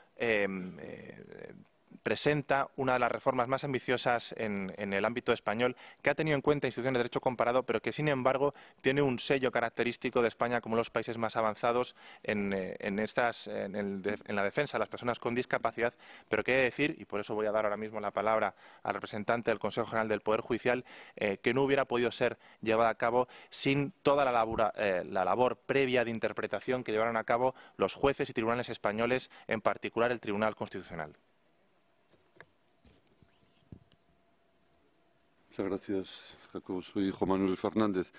presenta una de las reformas más ambiciosas en el ámbito español, que ha tenido en cuenta instituciones de derecho comparado, pero que, sin embargo, tiene un sello característico de España como los países más avanzados en la defensa de las personas con discapacidad. Pero que he de decir, y por eso voy a dar ahora mismo la palabra al representante del Consejo General del Poder Judicial, que no hubiera podido ser llevada a cabo sin toda la labor previa de interpretación que llevaron a cabo los jueces y tribunales españoles, en particular el Tribunal Constitucional. Muchas gracias, Jacobo. Soy Juan Manuel Fernández.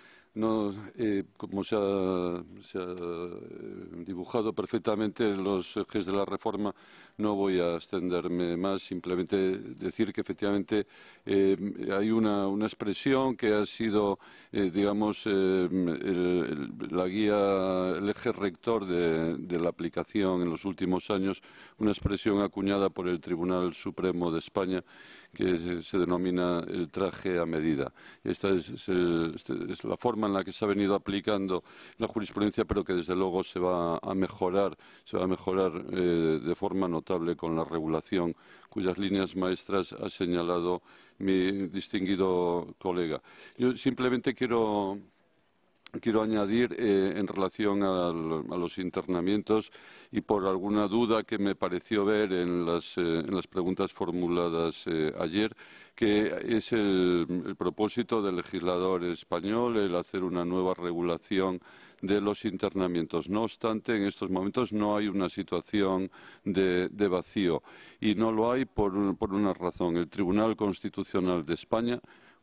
Como se ha dibujado perfectamente los ejes de la reforma, no voy a extenderme más, simplemente decir que efectivamente hay una expresión que ha sido, digamos, la guía, el eje rector de la aplicación en los últimos años, una expresión acuñada por el Tribunal Supremo de España, que se denomina el traje a medida. Esta es la forma en la que se ha venido aplicando la jurisprudencia, pero que desde luego se va a mejorar de forma notable con la regulación cuyas líneas maestras ha señalado mi distinguido colega. Yo simplemente quiero añadir en relación a los internamientos, y por alguna duda que me pareció ver en las preguntas formuladas ayer, que es el propósito del legislador español el hacer una nueva regulación de los internamientos. No obstante, en estos momentos no hay una situación de vacío, y no lo hay por una razón. El Tribunal Constitucional de España,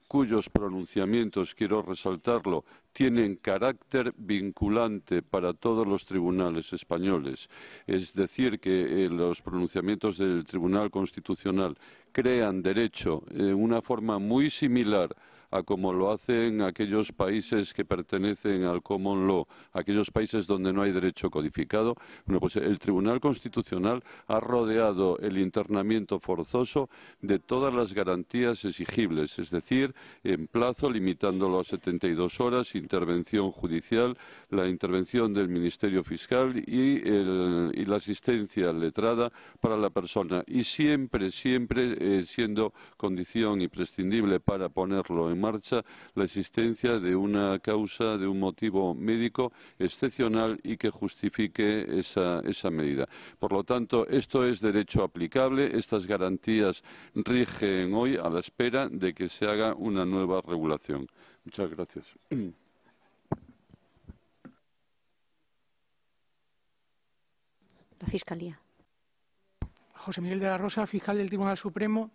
cuyos pronunciamientos, quiero resaltarlo, tienen carácter vinculante para todos los tribunales españoles. Es decir, que los pronunciamientos del Tribunal Constitucional crean derecho de una forma muy similar a como lo hacen aquellos países que pertenecen al common law, aquellos países donde no hay derecho codificado. Bueno, pues el Tribunal Constitucional ha rodeado el internamiento forzoso de todas las garantías exigibles, es decir, en plazo, limitándolo a 72 horas, intervención judicial, la intervención del Ministerio Fiscal y la asistencia letrada para la persona, y siempre siendo condición imprescindible para ponerlo en en marcha la existencia de una causa, de un motivo médico excepcional y que justifique esa medida. Por lo tanto, esto es derecho aplicable, estas garantías rigen hoy a la espera de que se haga una nueva regulación. Muchas gracias. La Fiscalía. José Miguel de la Rosa, fiscal del Tribunal Supremo.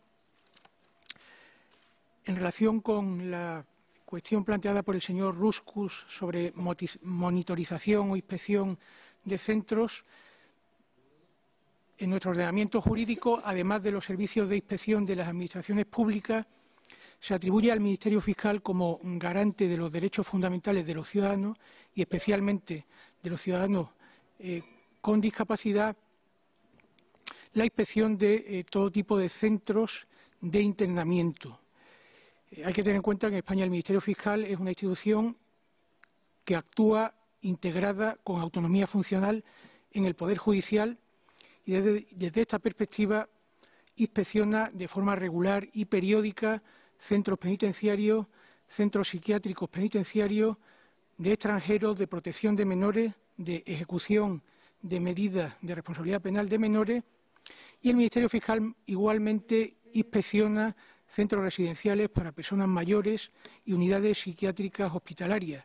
En relación con la cuestión planteada por el señor Ruscus sobre monitorización o inspección de centros, en nuestro ordenamiento jurídico, además de los servicios de inspección de las administraciones públicas, se atribuye al Ministerio Fiscal como garante de los derechos fundamentales de los ciudadanos y especialmente de los ciudadanos con discapacidad la inspección de todo tipo de centros de internamiento. Hay que tener en cuenta que en España el Ministerio Fiscal es una institución que actúa integrada con autonomía funcional en el Poder Judicial y desde esta perspectiva inspecciona de forma regular y periódica centros penitenciarios, centros psiquiátricos penitenciarios, de extranjeros, de protección de menores, de ejecución de medidas de responsabilidad penal de menores, y el Ministerio Fiscal igualmente inspecciona centros residenciales para personas mayores y unidades psiquiátricas hospitalarias,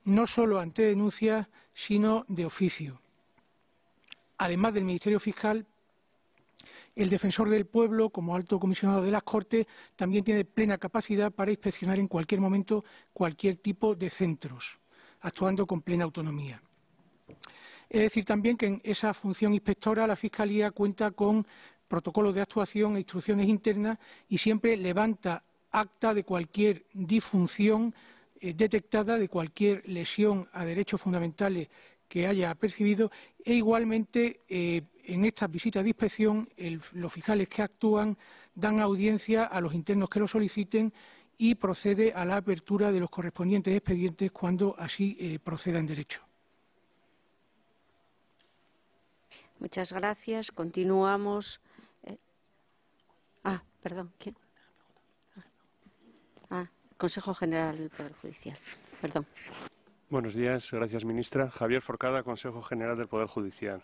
no solo ante denuncias, sino de oficio. Además del Ministerio Fiscal, el Defensor del Pueblo, como alto comisionado de las Cortes, también tiene plena capacidad para inspeccionar en cualquier momento cualquier tipo de centros, actuando con plena autonomía. Es decir también que en esa función inspectora la Fiscalía cuenta con protocolos de actuación e instrucciones internas y siempre levanta acta de cualquier disfunción detectada, de cualquier lesión a derechos fundamentales que haya percibido, e igualmente en estas visitas de inspección los fiscales que actúan dan audiencia a los internos que lo soliciten y procede a la apertura de los correspondientes expedientes cuando así proceda en derecho. Muchas gracias. Continuamos. Perdón. ¿Quién? Consejo General del Poder Judicial. Perdón. Buenos días. Gracias, ministra. Javier Forcada, Consejo General del Poder Judicial.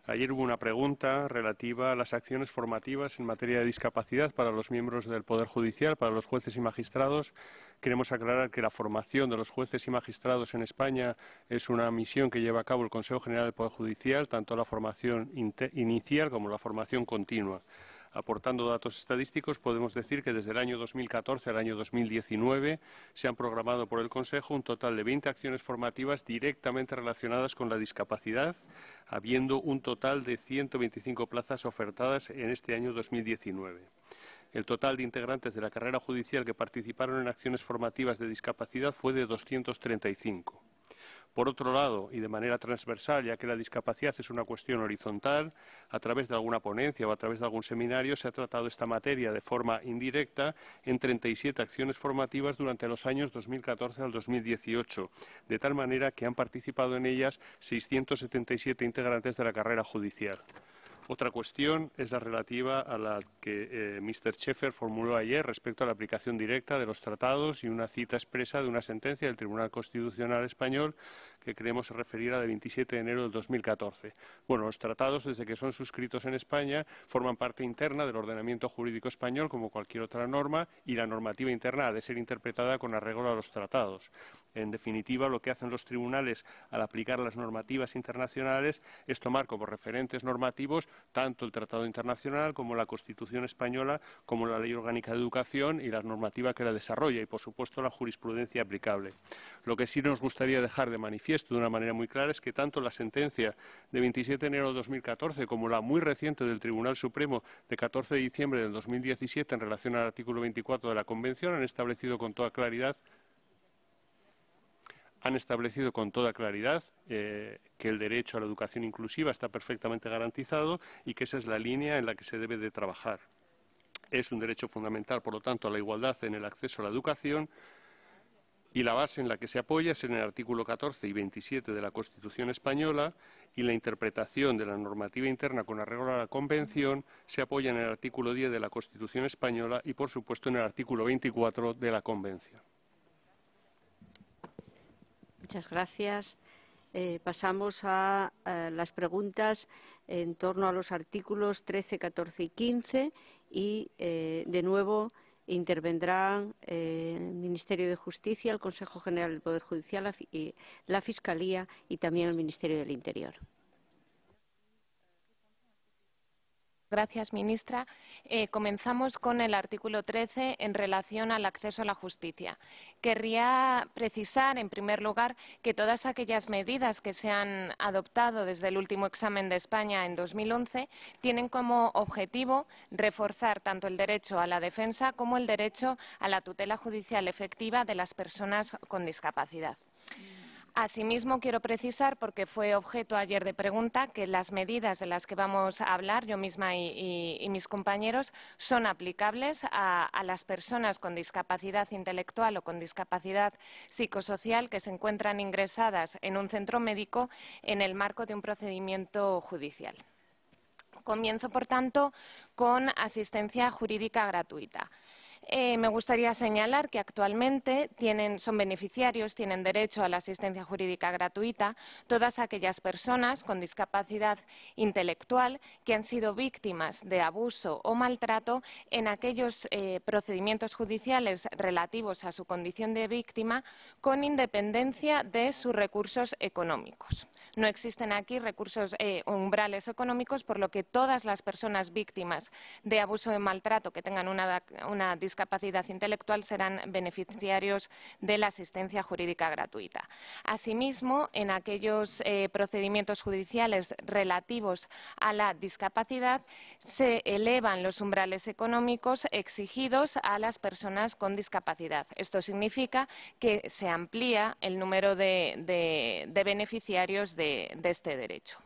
Ayer hubo una pregunta relativa a las acciones formativas en materia de discapacidad para los miembros del Poder Judicial, para los jueces y magistrados. Queremos aclarar que la formación de los jueces y magistrados en España es una misión que lleva a cabo el Consejo General del Poder Judicial, tanto la formación inicial como la formación continua. Aportando datos estadísticos, podemos decir que desde el año 2014 al año 2019 se han programado por el Consejo un total de 20 acciones formativas directamente relacionadas con la discapacidad, habiendo un total de 125 plazas ofertadas en este año 2019. El total de integrantes de la carrera judicial que participaron en acciones formativas de discapacidad fue de 235. Por otro lado, y de manera transversal, ya que la discapacidad es una cuestión horizontal, a través de alguna ponencia o a través de algún seminario se ha tratado esta materia de forma indirecta en 37 acciones formativas durante los años 2014 al 2018, de tal manera que han participado en ellas 677 integrantes de la carrera judicial. Otra cuestión es la relativa a la que Mr. Schäfer formuló ayer respecto a la aplicación directa de los tratados y una cita expresa de una sentencia del Tribunal Constitucional Español que creemos se referirá de 27 de enero del 2014. Bueno, los tratados, desde que son suscritos en España, forman parte interna del ordenamiento jurídico español como cualquier otra norma y la normativa interna ha de ser interpretada con arreglo a los tratados. En definitiva, lo que hacen los tribunales al aplicar las normativas internacionales es tomar como referentes normativos tanto el Tratado Internacional como la Constitución Española, como la Ley Orgánica de Educación y la normativa que la desarrolla y, por supuesto, la jurisprudencia aplicable. Lo que sí nos gustaría dejar de manifiesto de una manera muy clara es que tanto la sentencia de 27 de enero de 2014 como la muy reciente del Tribunal Supremo de 14 de diciembre del 2017 en relación al artículo 24 de la Convención han establecido con toda claridad que el derecho a la educación inclusiva está perfectamente garantizado y que esa es la línea en la que se debe de trabajar. Es un derecho fundamental, por lo tanto, a la igualdad en el acceso a la educación, y la base en la que se apoya es en el artículo 14 y 27 de la Constitución española, y la interpretación de la normativa interna con arreglo a la Convención se apoya en el artículo 10 de la Constitución española y, por supuesto, en el artículo 24 de la Convención. Muchas gracias. Pasamos a las preguntas en torno a los artículos 13, 14 y 15 y, de nuevo, intervendrán el Ministerio de Justicia, el Consejo General del Poder Judicial, la Fiscalía y también el Ministerio del Interior. Gracias, ministra. Comenzamos con el artículo 13 en relación al acceso a la justicia. Querría precisar, en primer lugar, que todas aquellas medidas que se han adoptado desde el último examen de España en 2011 tienen como objetivo reforzar tanto el derecho a la defensa como el derecho a la tutela judicial efectiva de las personas con discapacidad. Asimismo, quiero precisar, porque fue objeto ayer de pregunta, que las medidas de las que vamos a hablar, yo misma y mis compañeros, son aplicables a las personas con discapacidad intelectual o con discapacidad psicosocial que se encuentran ingresadas en un centro médico en el marco de un procedimiento judicial. Comienzo, por tanto, con asistencia jurídica gratuita. Me gustaría señalar que actualmente son beneficiarios, tienen derecho a la asistencia jurídica gratuita todas aquellas personas con discapacidad intelectual que han sido víctimas de abuso o maltrato en aquellos procedimientos judiciales relativos a su condición de víctima, con independencia de sus recursos económicos. No existen aquí umbrales económicos, por lo que todas las personas víctimas de abuso o maltrato que tengan una discapacidad intelectual serán beneficiarios de la asistencia jurídica gratuita. Asimismo, en aquellos procedimientos judiciales relativos a la discapacidad se elevan los umbrales económicos exigidos a las personas con discapacidad. Esto significa que se amplía el número de beneficiarios de este derecho.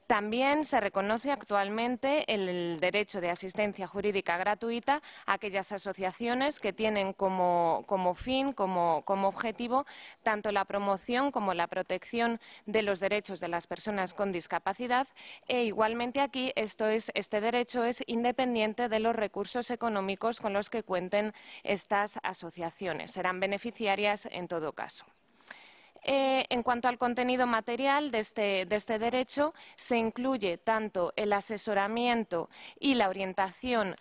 También se reconoce actualmente el derecho de asistencia jurídica gratuita a aquellas asociaciones que tienen como fin, como objetivo, tanto la promoción como la protección de los derechos de las personas con discapacidad, e igualmente aquí este derecho es independiente de los recursos económicos con los que cuenten estas asociaciones. Serán beneficiarias en todo caso. En cuanto al contenido material de este derecho, se incluye tanto el asesoramiento y la orientación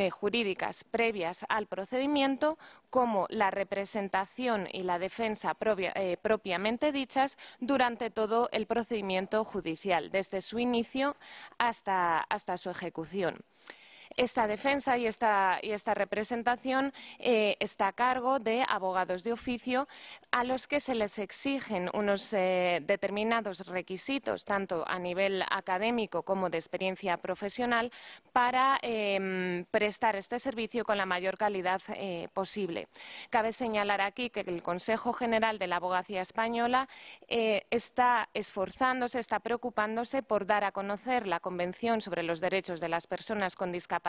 jurídicas previas al procedimiento, como la representación y la defensa propiamente dichas durante todo el procedimiento judicial, desde su inicio hasta su ejecución. Esta defensa y esta representación está a cargo de abogados de oficio, a los que se les exigen unos determinados requisitos, tanto a nivel académico como de experiencia profesional, para prestar este servicio con la mayor calidad posible. Cabe señalar aquí que el Consejo General de la Abogacía Española está esforzándose, está preocupándose por dar a conocer la Convención sobre los Derechos de las Personas con Discapacidad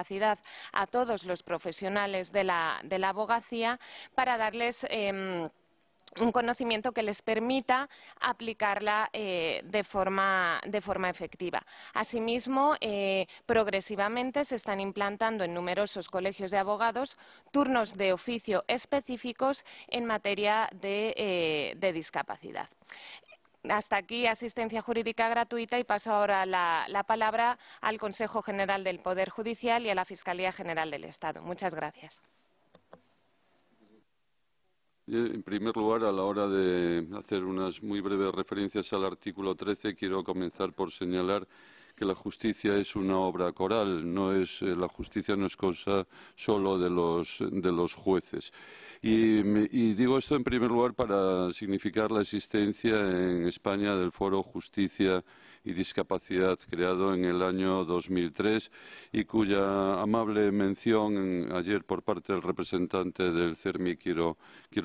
a todos los profesionales de la abogacía, para darles un conocimiento que les permita aplicarla de forma efectiva. Asimismo, progresivamente se están implantando en numerosos colegios de abogados turnos de oficio específicos en materia de discapacidad. Hasta aquí asistencia jurídica gratuita, y paso ahora la palabra al Consejo General del Poder Judicial y a la Fiscalía General del Estado. Muchas gracias. En primer lugar, a la hora de hacer unas muy breves referencias al artículo 13, quiero comenzar por señalar que la justicia es una obra coral, la justicia no es cosa solo de los jueces. Y digo esto en primer lugar para significar la existencia en España del Foro Justicia y Discapacidad, creado en el año 2003 y cuya amable mención ayer por parte del representante del CERMI quiero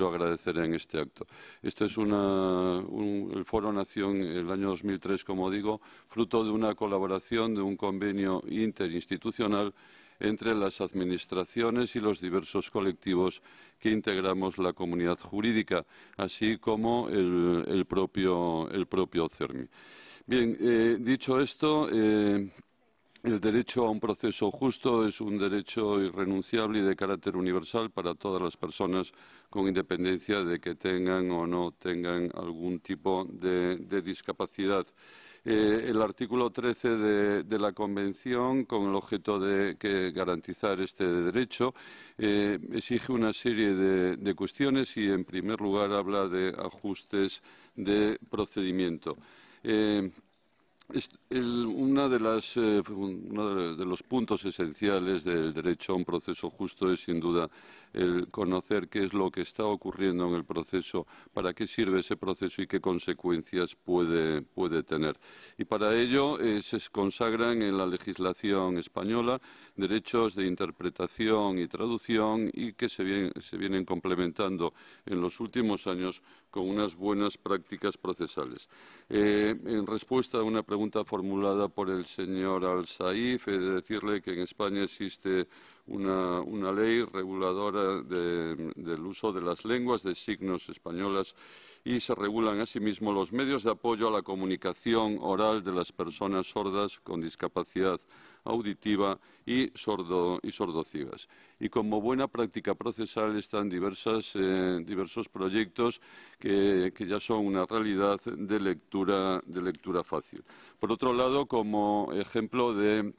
agradecer en este acto. Este es el Foro nació en el año 2003, como digo, fruto de una colaboración, de un convenio interinstitucional entre las administraciones y los diversos colectivos que integramos la comunidad jurídica, así como el propio CERMI. Bien, dicho esto, el derecho a un proceso justo es un derecho irrenunciable y de carácter universal para todas las personas, con independencia de que tengan o no tengan algún tipo de discapacidad. El artículo 13 de la Convención, con el objeto de garantizar este derecho, exige una serie de cuestiones y, en primer lugar, habla de ajustes de procedimiento. Uno de los puntos esenciales del derecho a un proceso justo es, sin duda, el conocer qué es lo que está ocurriendo en el proceso, para qué sirve ese proceso y qué consecuencias puede tener. Y para ello se consagran en la legislación española derechos de interpretación y traducción y que se vienen complementando en los últimos años con unas buenas prácticas procesales. En respuesta a una pregunta formulada por el señor Al-Saif, he de decirle que en España existe una ley reguladora del uso de las lenguas de signos españolas y se regulan asimismo los medios de apoyo a la comunicación oral de las personas sordas con discapacidad auditiva y sordociegas. Y como buena práctica procesal están diversos proyectos que ya son una realidad de lectura fácil. Por otro lado, como ejemplo de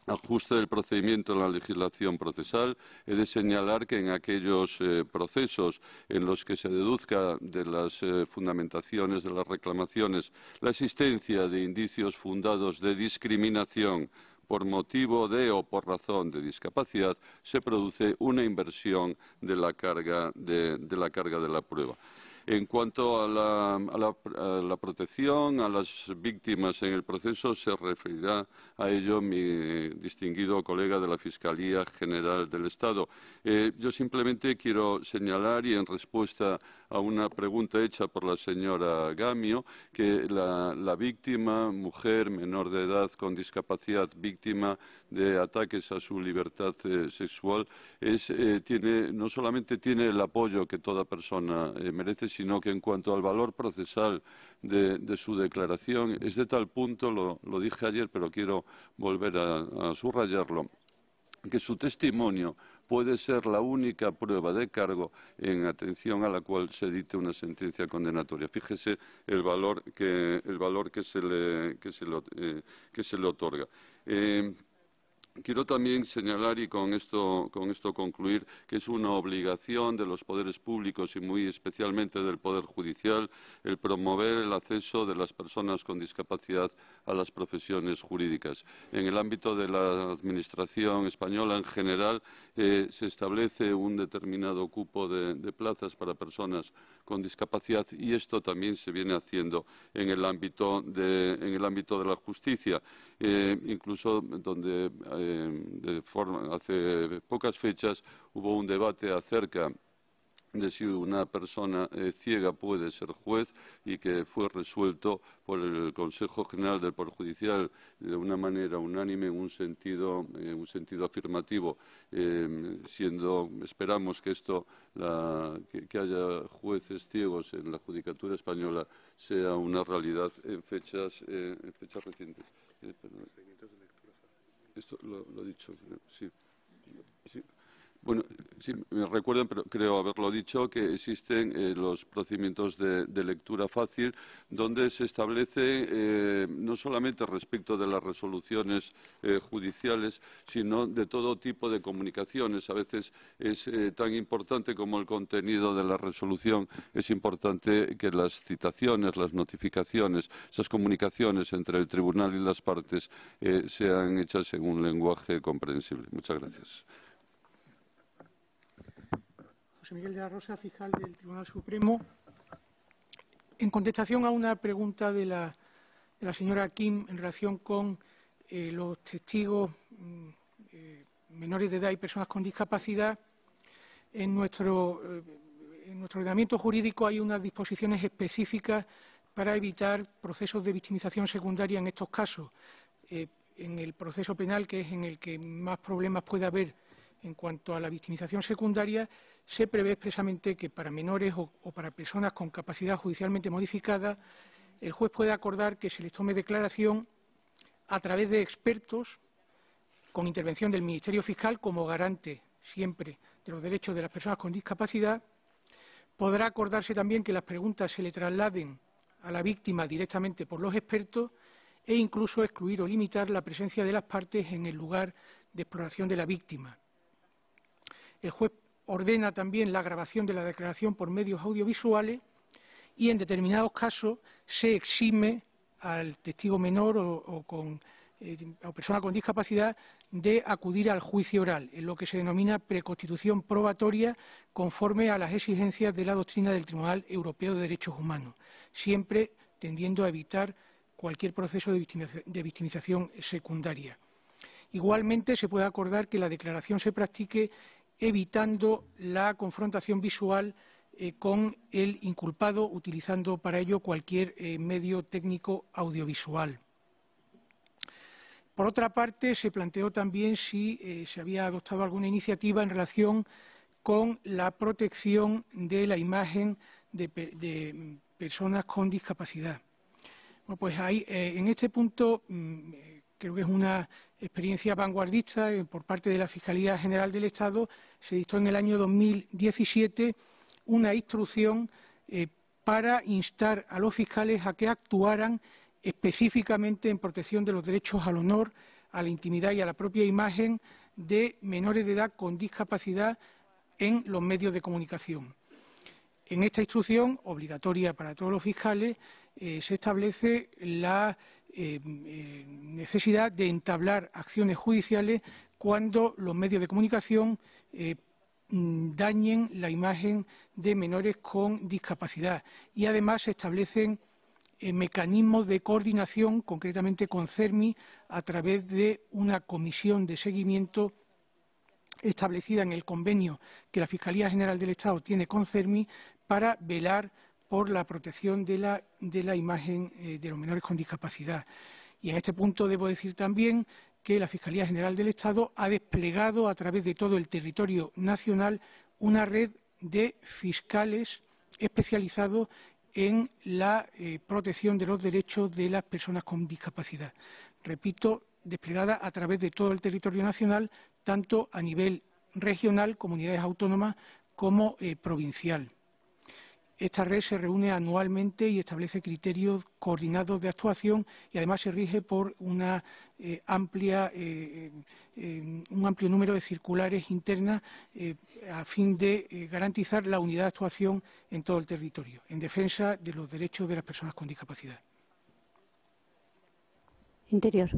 ajuste del procedimiento en la legislación procesal, he de señalar que en aquellos procesos en los que se deduzca de las fundamentaciones de las reclamaciones la existencia de indicios fundados de discriminación por motivo de o por razón de discapacidad, se produce una inversión de la carga de la prueba. En cuanto a la protección a las víctimas en el proceso, se referirá a ello mi distinguido colega de la Fiscalía General del Estado. Yo simplemente quiero señalar, y en respuesta a una pregunta hecha por la señora Gamio, que la víctima, mujer menor de edad con discapacidad, víctima de ataques a su libertad sexual, no solamente tiene el apoyo que toda persona merece, sino que en cuanto al valor procesal de su declaración, es de tal punto, lo dije ayer, pero quiero volver a subrayarlo, que su testimonio puede ser la única prueba de cargo en atención a la cual se dicte una sentencia condenatoria. Fíjese el valor que se le otorga. Quiero también señalar, y con esto concluir, que es una obligación de los poderes públicos y muy especialmente del Poder Judicial el promover el acceso de las personas con discapacidad a las profesiones jurídicas. En el ámbito de la Administración española en general se establece un determinado cupo de plazas para personas con discapacidad y esto también se viene haciendo en el ámbito de la justicia. Incluso donde hace pocas fechas hubo un debate acerca de si una persona ciega puede ser juez y que fue resuelto por el Consejo General del Poder Judicial de una manera unánime en un sentido afirmativo, esperamos que que haya jueces ciegos en la judicatura española sea una realidad en fechas recientes. Esto lo he dicho, sí. Bueno, sí, me recuerdan, pero creo haberlo dicho, que existen los procedimientos de lectura fácil, donde se establece no solamente respecto de las resoluciones judiciales, sino de todo tipo de comunicaciones. A veces es tan importante como el contenido de la resolución, es importante que las citaciones, las notificaciones, esas comunicaciones entre el tribunal y las partes sean hechas en un lenguaje comprensible. Muchas gracias. José Miguel de la Rosa, fiscal del Tribunal Supremo. En contestación a una pregunta de la señora Kim en relación con los testigos menores de edad y personas con discapacidad, en nuestro ordenamiento jurídico hay unas disposiciones específicas para evitar procesos de victimización secundaria en estos casos. en el proceso penal, que es en el que más problemas puede haber en cuanto a la victimización secundaria, se prevé expresamente que para menores o para personas con capacidad judicialmente modificada, el juez puede acordar que se les tome declaración a través de expertos con intervención del Ministerio Fiscal como garante siempre de los derechos de las personas con discapacidad. Podrá acordarse también que las preguntas se le trasladen a la víctima directamente por los expertos e incluso excluir o limitar la presencia de las partes en el lugar de exploración de la víctima. El juez ordena también la grabación de la declaración por medios audiovisuales y en determinados casos se exime al testigo menor o persona con discapacidad de acudir al juicio oral, en lo que se denomina preconstitución probatoria conforme a las exigencias de la doctrina del Tribunal Europeo de Derechos Humanos, siempre tendiendo a evitar cualquier proceso de victimización secundaria. Igualmente, se puede acordar que la declaración se practique evitando la confrontación visual con el inculpado, utilizando para ello cualquier medio técnico audiovisual. Por otra parte, se planteó también si se había adoptado alguna iniciativa en relación con la protección de la imagen de personas con discapacidad. Bueno, pues ahí, en este punto, creo que es una experiencia vanguardista por parte de la Fiscalía General del Estado. Se dictó en el año 2017 una instrucción para instar a los fiscales a que actuaran específicamente en protección de los derechos al honor, a la intimidad y a la propia imagen de menores de edad con discapacidad en los medios de comunicación. En esta instrucción, obligatoria para todos los fiscales, se establece la necesidad de entablar acciones judiciales cuando los medios de comunicación dañen la imagen de menores con discapacidad y además se establecen mecanismos de coordinación, concretamente con CERMI, a través de una comisión de seguimiento establecida en el convenio que la Fiscalía General del Estado tiene con CERMI para velar por la protección de la imagen de los menores con discapacidad. Y en este punto debo decir también que la Fiscalía General del Estado ha desplegado a través de todo el territorio nacional una red de fiscales especializados en la protección de los derechos de las personas con discapacidad. Repito, desplegada a través de todo el territorio nacional, tanto a nivel regional, comunidades autónomas, como provincial. Esta red se reúne anualmente y establece criterios coordinados de actuación y además se rige por un amplio número de circulares internas a fin de garantizar la unidad de actuación en todo el territorio, en defensa de los derechos de las personas con discapacidad. Interior.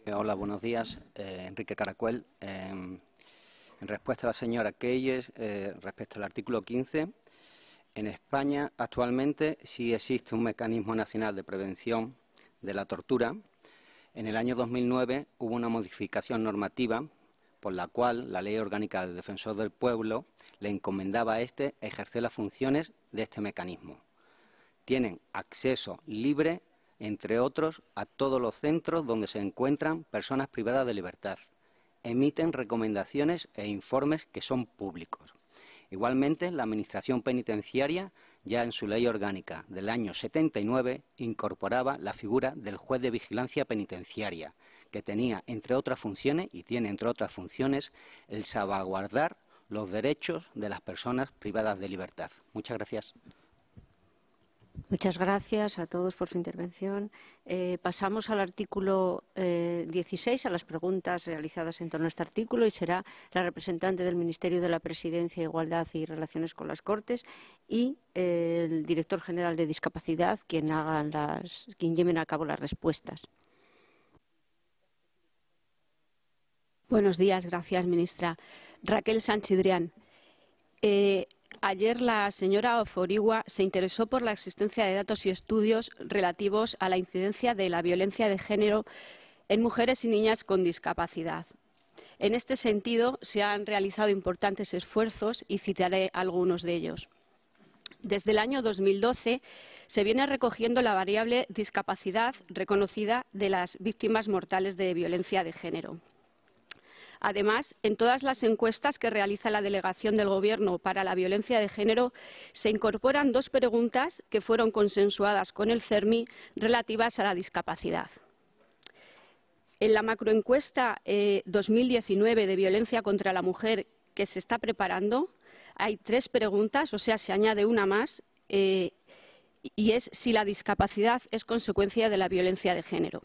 Hola, buenos días. Enrique Caracuel. En respuesta a la señora Keyes, respecto al artículo 15, en España actualmente sí existe un mecanismo nacional de prevención de la tortura. En el año 2009 hubo una modificación normativa por la cual la Ley Orgánica del Defensor del Pueblo le encomendaba a éste ejercer las funciones de este mecanismo. Tienen acceso libre, entre otros, a todos los centros donde se encuentran personas privadas de libertad. Emiten recomendaciones e informes que son públicos. Igualmente, la Administración Penitenciaria, ya en su ley orgánica del año 79, incorporaba la figura del juez de vigilancia penitenciaria, que tenía, entre otras funciones, y tiene, entre otras funciones, el salvaguardar los derechos de las personas privadas de libertad. Muchas gracias. Muchas gracias a todos por su intervención. Pasamos al artículo 16, a las preguntas realizadas en torno a este artículo, y será la representante del Ministerio de la Presidencia, Igualdad y Relaciones con las Cortes y el director general de Discapacidad quien lleven a cabo las respuestas. Buenos días, gracias, ministra. Raquel Sanchidrián. Ayer la señora Oforigua se interesó por la existencia de datos y estudios relativos a la incidencia de la violencia de género en mujeres y niñas con discapacidad. En este sentido, se han realizado importantes esfuerzos y citaré algunos de ellos. Desde el año 2012 se viene recogiendo la variable discapacidad reconocida de las víctimas mortales de violencia de género. Además, en todas las encuestas que realiza la Delegación del Gobierno para la Violencia de Género se incorporan 2 preguntas que fueron consensuadas con el CERMI relativas a la discapacidad. En la macroencuesta 2019 de violencia contra la mujer que se está preparando, hay 3 preguntas, o sea, se añade una más, y es si la discapacidad es consecuencia de la violencia de género.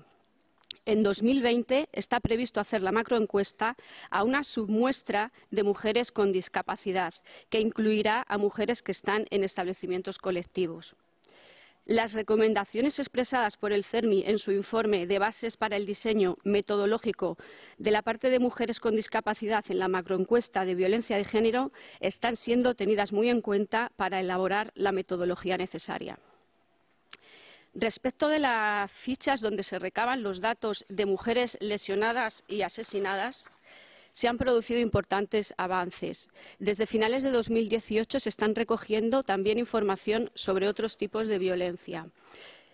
En 2020 está previsto hacer la macroencuesta a una submuestra de mujeres con discapacidad, que incluirá a mujeres que están en establecimientos colectivos. Las recomendaciones expresadas por el CERMI en su informe de bases para el diseño metodológico de la parte de mujeres con discapacidad en la macroencuesta de violencia de género están siendo tenidas muy en cuenta para elaborar la metodología necesaria. Respecto de las fichas donde se recaban los datos de mujeres lesionadas y asesinadas, se han producido importantes avances. Desde finales de 2018 se están recogiendo también información sobre otros tipos de violencia.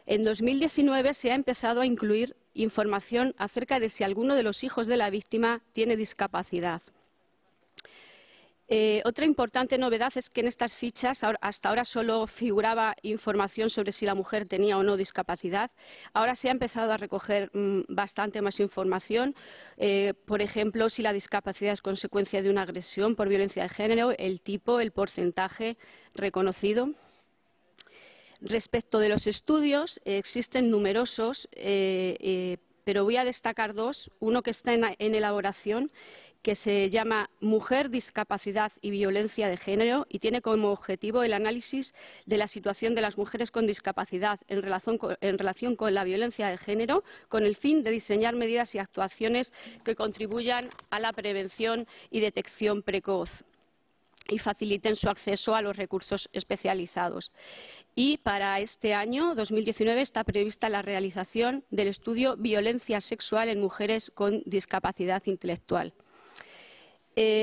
En 2019 se ha empezado a incluir información acerca de si alguno de los hijos de la víctima tiene discapacidad. Otra importante novedad es que en estas fichas hasta ahora solo figuraba información sobre si la mujer tenía o no discapacidad. Ahora se ha empezado a recoger bastante más información, por ejemplo, si la discapacidad es consecuencia de una agresión por violencia de género, el tipo, el porcentaje reconocido. Respecto de los estudios, existen numerosos, pero voy a destacar 2. Uno que está en elaboración, que se llama Mujer, Discapacidad y Violencia de Género y tiene como objetivo el análisis de la situación de las mujeres con discapacidad en relación con la violencia de género, con el fin de diseñar medidas y actuaciones que contribuyan a la prevención y detección precoz y faciliten su acceso a los recursos especializados. Y para este año, 2019, está prevista la realización del estudio Violencia sexual en mujeres con discapacidad intelectual.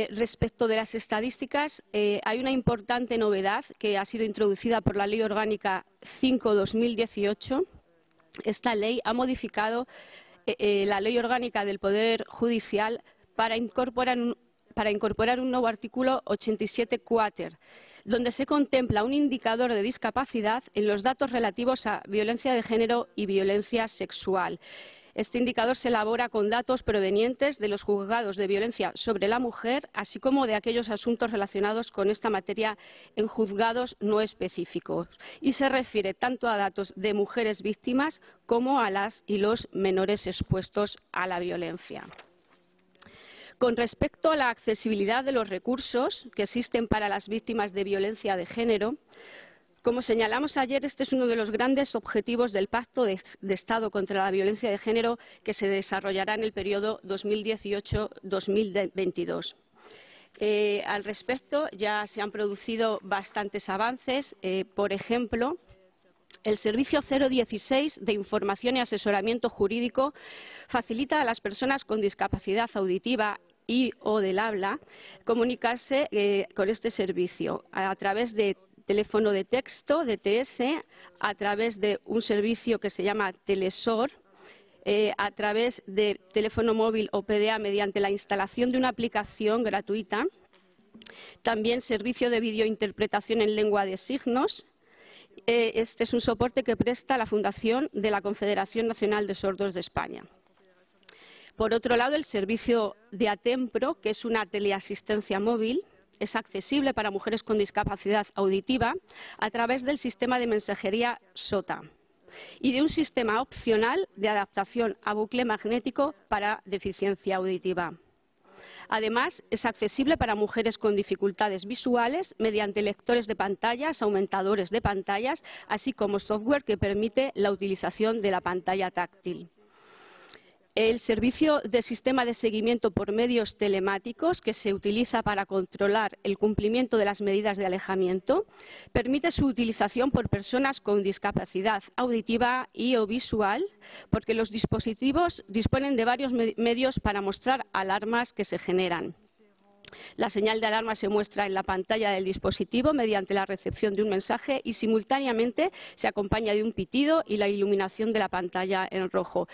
Respecto de las estadísticas, hay una importante novedad que ha sido introducida por la Ley Orgánica 5/2018. Esta ley ha modificado la Ley Orgánica del Poder Judicial para incorporar un nuevo artículo 87 quater, donde se contempla un indicador de discapacidad en los datos relativos a violencia de género y violencia sexual. Este indicador se elabora con datos provenientes de los juzgados de violencia sobre la mujer, así como de aquellos asuntos relacionados con esta materia en juzgados no específicos, y se refiere tanto a datos de mujeres víctimas como a las y los menores expuestos a la violencia. Con respecto a la accesibilidad de los recursos que existen para las víctimas de violencia de género, como señalamos ayer, este es uno de los grandes objetivos del Pacto de Estado contra la Violencia de Género que se desarrollará en el periodo 2018-2022. Al respecto, ya se han producido bastantes avances. Por ejemplo, el Servicio 016 de Información y Asesoramiento Jurídico facilita a las personas con discapacidad auditiva y o del habla comunicarse con este servicio a través de teléfono de texto, DTS, a través de un servicio que se llama Telesor, a través de teléfono móvil o PDA mediante la instalación de una aplicación gratuita, también servicio de videointerpretación en lengua de signos. Este es un soporte que presta la Fundación de la Confederación Nacional de Sordos de España. Por otro lado, el servicio de Atempro, que es una teleasistencia móvil, es accesible para mujeres con discapacidad auditiva a través del sistema de mensajería SOTA y de un sistema opcional de adaptación a bucle magnético para deficiencia auditiva. Además, es accesible para mujeres con dificultades visuales mediante lectores de pantallas, aumentadores de pantallas, así como software que permite la utilización de la pantalla táctil. El servicio de sistema de seguimiento por medios telemáticos, que se utiliza para controlar el cumplimiento de las medidas de alejamiento, permite su utilización por personas con discapacidad auditiva y o visual, porque los dispositivos disponen de varios medios para mostrar alarmas que se generan. La señal de alarma se muestra en la pantalla del dispositivo mediante la recepción de un mensaje y simultáneamente se acompaña de un pitido y la iluminación de la pantalla en rojo.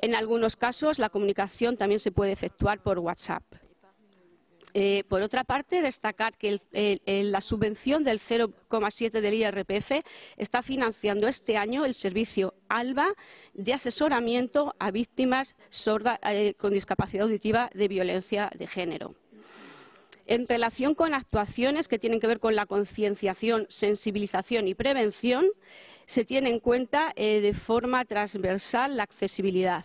En algunos casos, la comunicación también se puede efectuar por WhatsApp. Por otra parte, destacar que la subvención del 0,7 del IRPF está financiando este año el servicio ALBA de asesoramiento a víctimas sordas con discapacidad auditiva de violencia de género. En relación con actuaciones que tienen que ver con la concienciación, sensibilización y prevención, se tiene en cuenta de forma transversal la accesibilidad.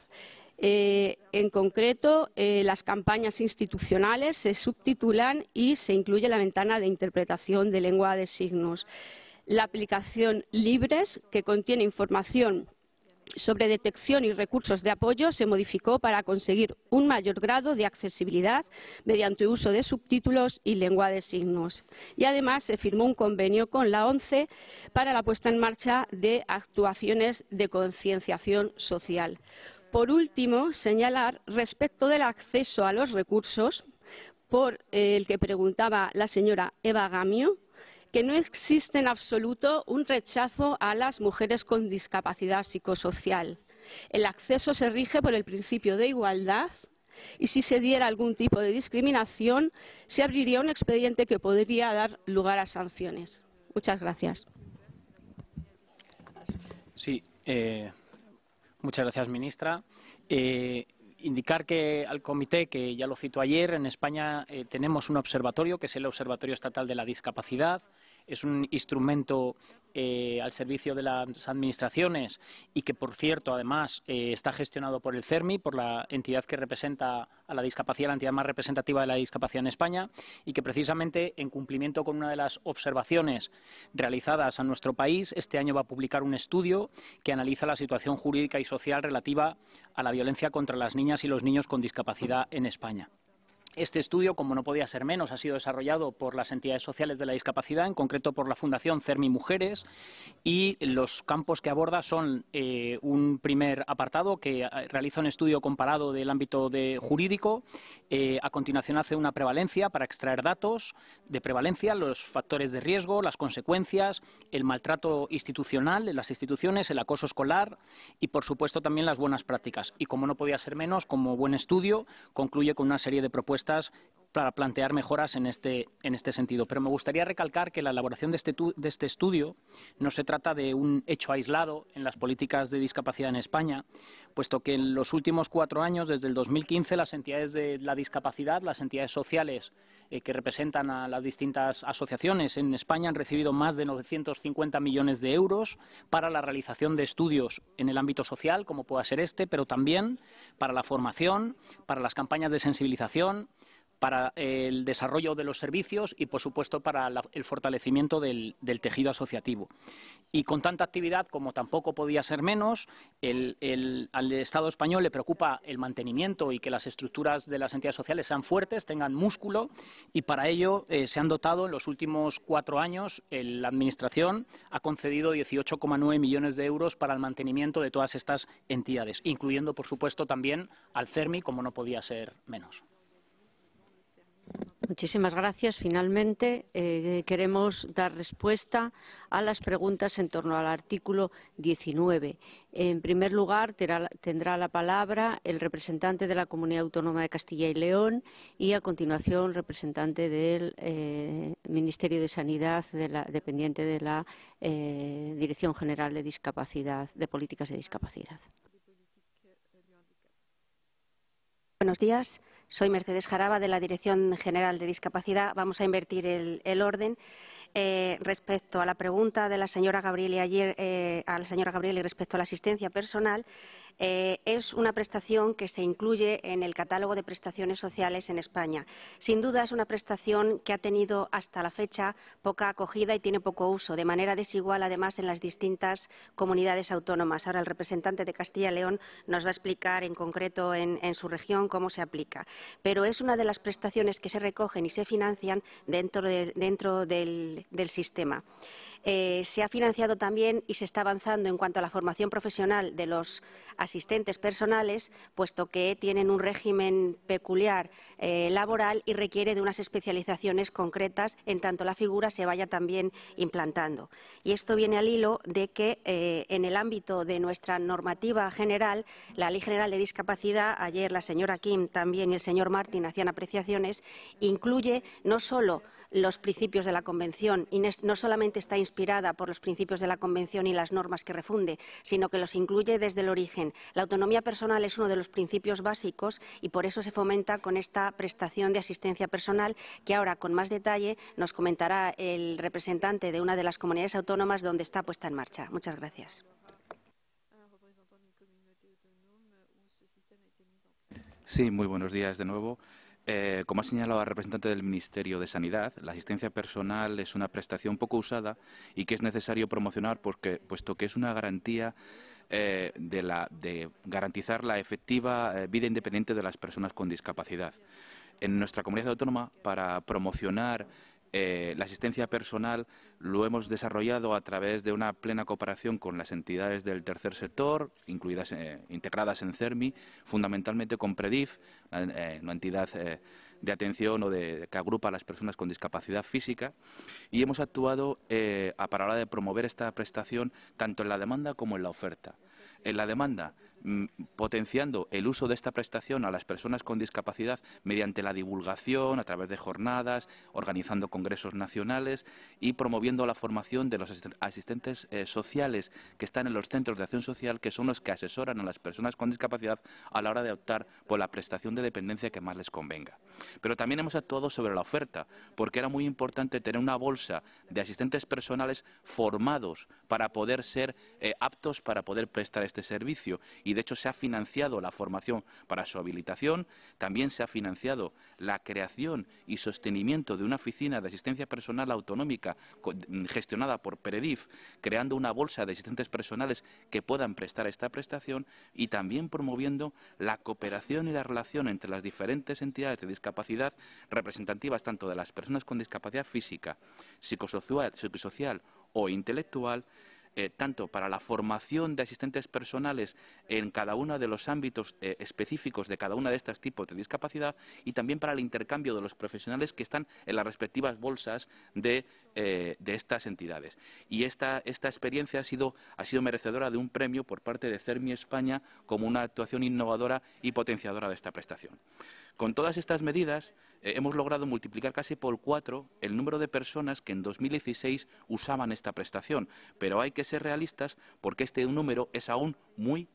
En concreto, las campañas institucionales se subtitulan y se incluye la ventana de interpretación de lengua de signos. La aplicación Libres, que contiene información sobre detección y recursos de apoyo, se modificó para conseguir un mayor grado de accesibilidad mediante uso de subtítulos y lengua de signos. Y además se firmó un convenio con la ONCE para la puesta en marcha de actuaciones de concienciación social. Por último, señalar respecto del acceso a los recursos, por el que preguntaba la señora Eva Gamio, que no existe en absoluto un rechazo a las mujeres con discapacidad psicosocial. El acceso se rige por el principio de igualdad y si se diera algún tipo de discriminación, se abriría un expediente que podría dar lugar a sanciones. Muchas gracias. Sí, muchas gracias, ministra. Indicar al comité, que ya lo citó ayer, en España tenemos un observatorio, que es el Observatorio Estatal de la Discapacidad. Es un instrumento al servicio de las administraciones y que, por cierto, además está gestionado por el CERMI, por la entidad que representa a la discapacidad, la entidad más representativa de la discapacidad en España, y que precisamente, en cumplimiento con una de las observaciones realizadas a nuestro país, este año va a publicar un estudio que analiza la situación jurídica y social relativa a la violencia contra las niñas y los niños con discapacidad en España. Este estudio, como no podía ser menos, ha sido desarrollado por las entidades sociales de la discapacidad, en concreto por la Fundación CERMI Mujeres, y los campos que aborda son un primer apartado que realiza un estudio comparado del ámbito jurídico, a continuación hace una prevalencia para extraer datos de prevalencia, los factores de riesgo, las consecuencias, el maltrato institucional en las instituciones, el acoso escolar y, por supuesto, también las buenas prácticas. Y, como no podía ser menos, como buen estudio, concluye con una serie de propuestas para plantear mejoras en este sentido. Pero me gustaría recalcar que la elaboración de este estudio no se trata de un hecho aislado en las políticas de discapacidad en España, puesto que en los últimos 4 años, desde el 2015, las entidades de la discapacidad, las entidades sociales que representan a las distintas asociaciones en España han recibido más de 950 millones de euros para la realización de estudios en el ámbito social, como pueda ser este, pero también para la formación, para las campañas de sensibilización, para el desarrollo de los servicios y, por supuesto, para el fortalecimiento del tejido asociativo. Y con tanta actividad, como tampoco podía ser menos, al Estado español le preocupa el mantenimiento y que las estructuras de las entidades sociales sean fuertes, tengan músculo, y para ello se han dotado en los últimos 4 años, la Administración ha concedido 18,9 millones de euros para el mantenimiento de todas estas entidades, incluyendo, por supuesto, también al CERMI, como no podía ser menos. Muchísimas gracias. Finalmente, queremos dar respuesta a las preguntas en torno al artículo 19. En primer lugar, tendrá la palabra el representante de la Comunidad Autónoma de Castilla y León y, a continuación, representante del Ministerio de Sanidad, dependiente de la Dirección General de Discapacidad, de Políticas de Discapacidad. Buenos días. Soy Mercedes Jaraba, de la Dirección General de Discapacidad. Vamos a invertir el orden. Respecto a la pregunta de la señora Gabrieli ayer, respecto a la asistencia personal, es una prestación que se incluye en el catálogo de prestaciones sociales en España. Sin duda es una prestación que ha tenido hasta la fecha poca acogida y tiene poco uso, de manera desigual además en las distintas comunidades autónomas. Ahora el representante de Castilla y León nos va a explicar en concreto en su región cómo se aplica. Pero es una de las prestaciones que se recogen y se financian dentro del sistema. Se ha financiado también y se está avanzando en cuanto a la formación profesional de los asistentes personales, puesto que tienen un régimen peculiar laboral y requiere de unas especializaciones concretas en tanto la figura se vaya también implantando. Y esto viene al hilo de que en el ámbito de nuestra normativa general, la Ley General de Discapacidad, ayer la señora Kim también y el señor Martín hacían apreciaciones, incluye no solo los principios de la Convención y no solamente está inspirada por los principios de la Convención y las normas que refunde, sino que los incluye desde el origen. La autonomía personal es uno de los principios básicos y por eso se fomenta con esta prestación de asistencia personal que ahora con más detalle nos comentará el representante de una de las comunidades autónomas donde está puesta en marcha. Muchas gracias. Sí, muy buenos días de nuevo. Como ha señalado el representante del Ministerio de Sanidad, la asistencia personal es una prestación poco usada y que es necesario promocionar puesto que es una garantía de garantizar la efectiva vida independiente de las personas con discapacidad. En nuestra comunidad autónoma, para promocionar la asistencia personal, lo hemos desarrollado a través de una plena cooperación con las entidades del tercer sector, integradas en CERMI, fundamentalmente con PREDIF, una entidad de atención que agrupa a las personas con discapacidad física, y hemos actuado para la hora de promover esta prestación tanto en la demanda como en la oferta. En la demanda, potenciando el uso de esta prestación a las personas con discapacidad mediante la divulgación, a través de jornadas, organizando congresos nacionales y promoviendo la formación de los asistentes sociales que están en los centros de acción social, que son los que asesoran a las personas con discapacidad a la hora de optar por la prestación de dependencia que más les convenga. Pero también hemos actuado sobre la oferta, porque era muy importante tener una bolsa de asistentes personales formados para poder ser aptos para poder prestar este servicio. Y de hecho se ha financiado la formación para su habilitación, también se ha financiado la creación y sostenimiento de una oficina de asistencia personal autonómica gestionada por PREDIF, creando una bolsa de asistentes personales que puedan prestar esta prestación y también promoviendo la cooperación y la relación entre las diferentes entidades de discapacidad representativas tanto de las personas con discapacidad física, psicosocial o intelectual, tanto para la formación de asistentes personales en cada uno de los ámbitos específicos de cada una de estos tipos de discapacidad y también para el intercambio de los profesionales que están en las respectivas bolsas de estas entidades. Y esta experiencia ha sido merecedora de un premio por parte de CERMI España como una actuación innovadora y potenciadora de esta prestación. Con todas estas medidas hemos logrado multiplicar casi por 4 el número de personas que en 2016 usaban esta prestación, pero hay que ser realistas porque este número es aún muy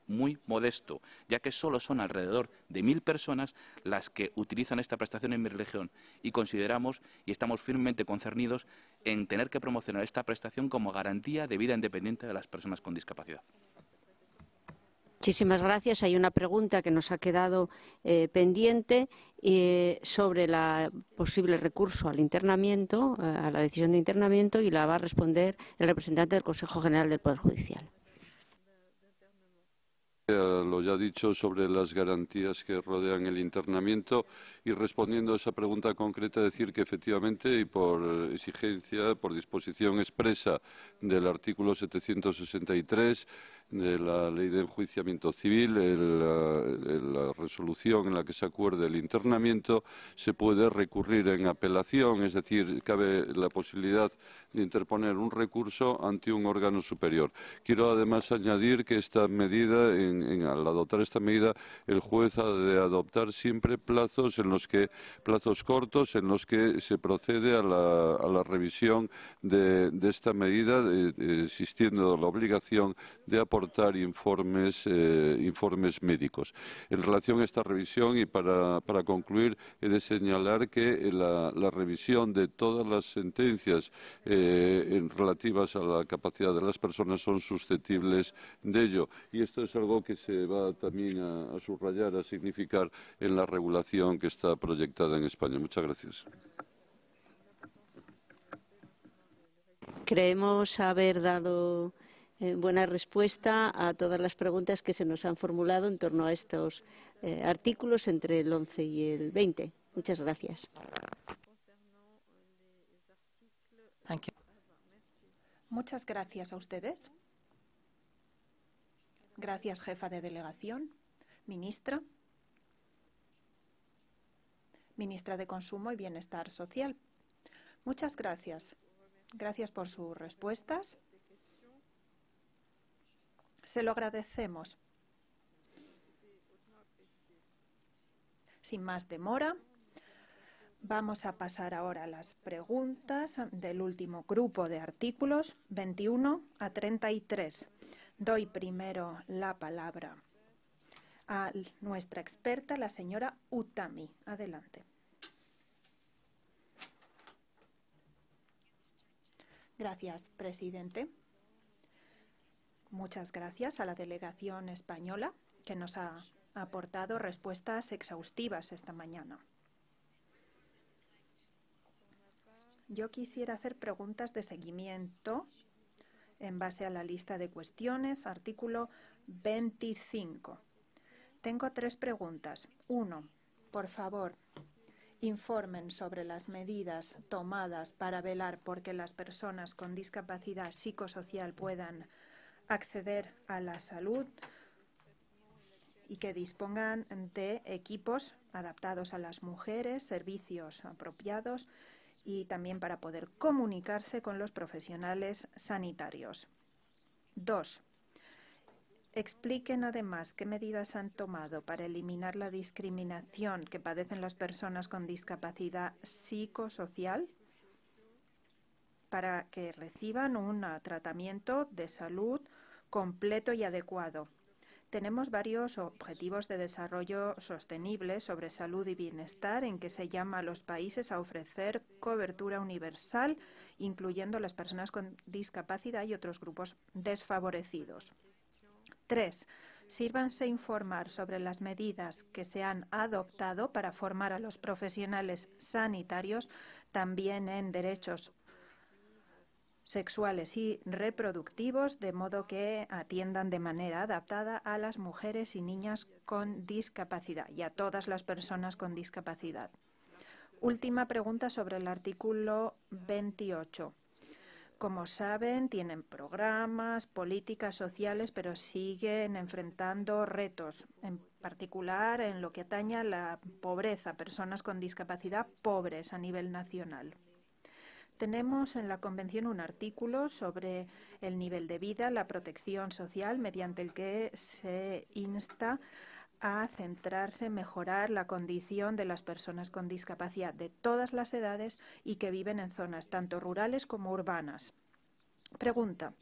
modesto, ya que solo son alrededor de 1000 personas las que utilizan esta prestación en mi región y consideramos y estamos firmemente concernidos en tener que promocionar esta prestación como garantía de vida independiente de las personas con discapacidad. Muchísimas gracias. Hay una pregunta que nos ha quedado pendiente sobre el posible recurso al internamiento, a la decisión de internamiento, y la va a responder el representante del Consejo General del Poder Judicial. Lo ya dicho sobre las garantías que rodean el internamiento y respondiendo a esa pregunta concreta decir que efectivamente y por exigencia, por disposición expresa del artículo 763 de la Ley de Enjuiciamiento Civil, la resolución en la que se acuerde el internamiento se puede recurrir en apelación, es decir, cabe la posibilidad de interponer un recurso ante un órgano superior. Quiero además añadir que esta medida, al adoptar esta medida, el juez ha de adoptar siempre plazos cortos en los que se procede a la revisión de esta medida, existiendo la obligación de aportar informes médicos. En relación a esta revisión y para concluir, he de señalar que la revisión de todas las sentencias relativas a la capacidad de las personas son susceptibles de ello. Y esto es algo que se va también a subrayar, a significar en la regulación que está proyectada en España. Muchas gracias. Creemos haber dado buena respuesta a todas las preguntas que se nos han formulado en torno a estos artículos entre el 11 y el 20. Muchas gracias. Thank you. Muchas gracias a ustedes. Gracias, jefa de delegación. Ministra. Ministra de Consumo y Bienestar Social. Muchas gracias. Gracias por sus respuestas. Se lo agradecemos. Sin más demora, vamos a pasar ahora a las preguntas del último grupo de artículos, 21 a 33. Doy primero la palabra a nuestra experta, la señora Utami. Adelante. Gracias, presidente. Muchas gracias a la delegación española que nos ha aportado respuestas exhaustivas esta mañana. Yo quisiera hacer preguntas de seguimiento en base a la lista de cuestiones, artículo 25. Tengo 3 preguntas. 1. Por favor, informen sobre las medidas tomadas para velar por que las personas con discapacidad psicosocial puedan acceder a la salud y que dispongan de equipos adaptados a las mujeres, servicios apropiados y también para poder comunicarse con los profesionales sanitarios. 2. Expliquen además qué medidas han tomado para eliminar la discriminación que padecen las personas con discapacidad psicosocial para que reciban un tratamiento de salud completo y adecuado. Tenemos varios objetivos de desarrollo sostenible sobre salud y bienestar en que se llama a los países a ofrecer cobertura universal, incluyendo las personas con discapacidad y otros grupos desfavorecidos. 3. Sírvanse informar sobre las medidas que se han adoptado para formar a los profesionales sanitarios también en derechos sexuales y reproductivos, de modo que atiendan de manera adaptada a las mujeres y niñas con discapacidad y a todas las personas con discapacidad. Última pregunta sobre el artículo 28. Como saben, tienen programas, políticas sociales, pero siguen enfrentando retos, en particular en lo que atañe a la pobreza, personas con discapacidad pobres a nivel nacional. Tenemos en la Convención un artículo sobre el nivel de vida, la protección social, mediante el que se insta a centrarse en mejorar la condición de las personas con discapacidad de todas las edades y que viven en zonas tanto rurales como urbanas. Pregunta: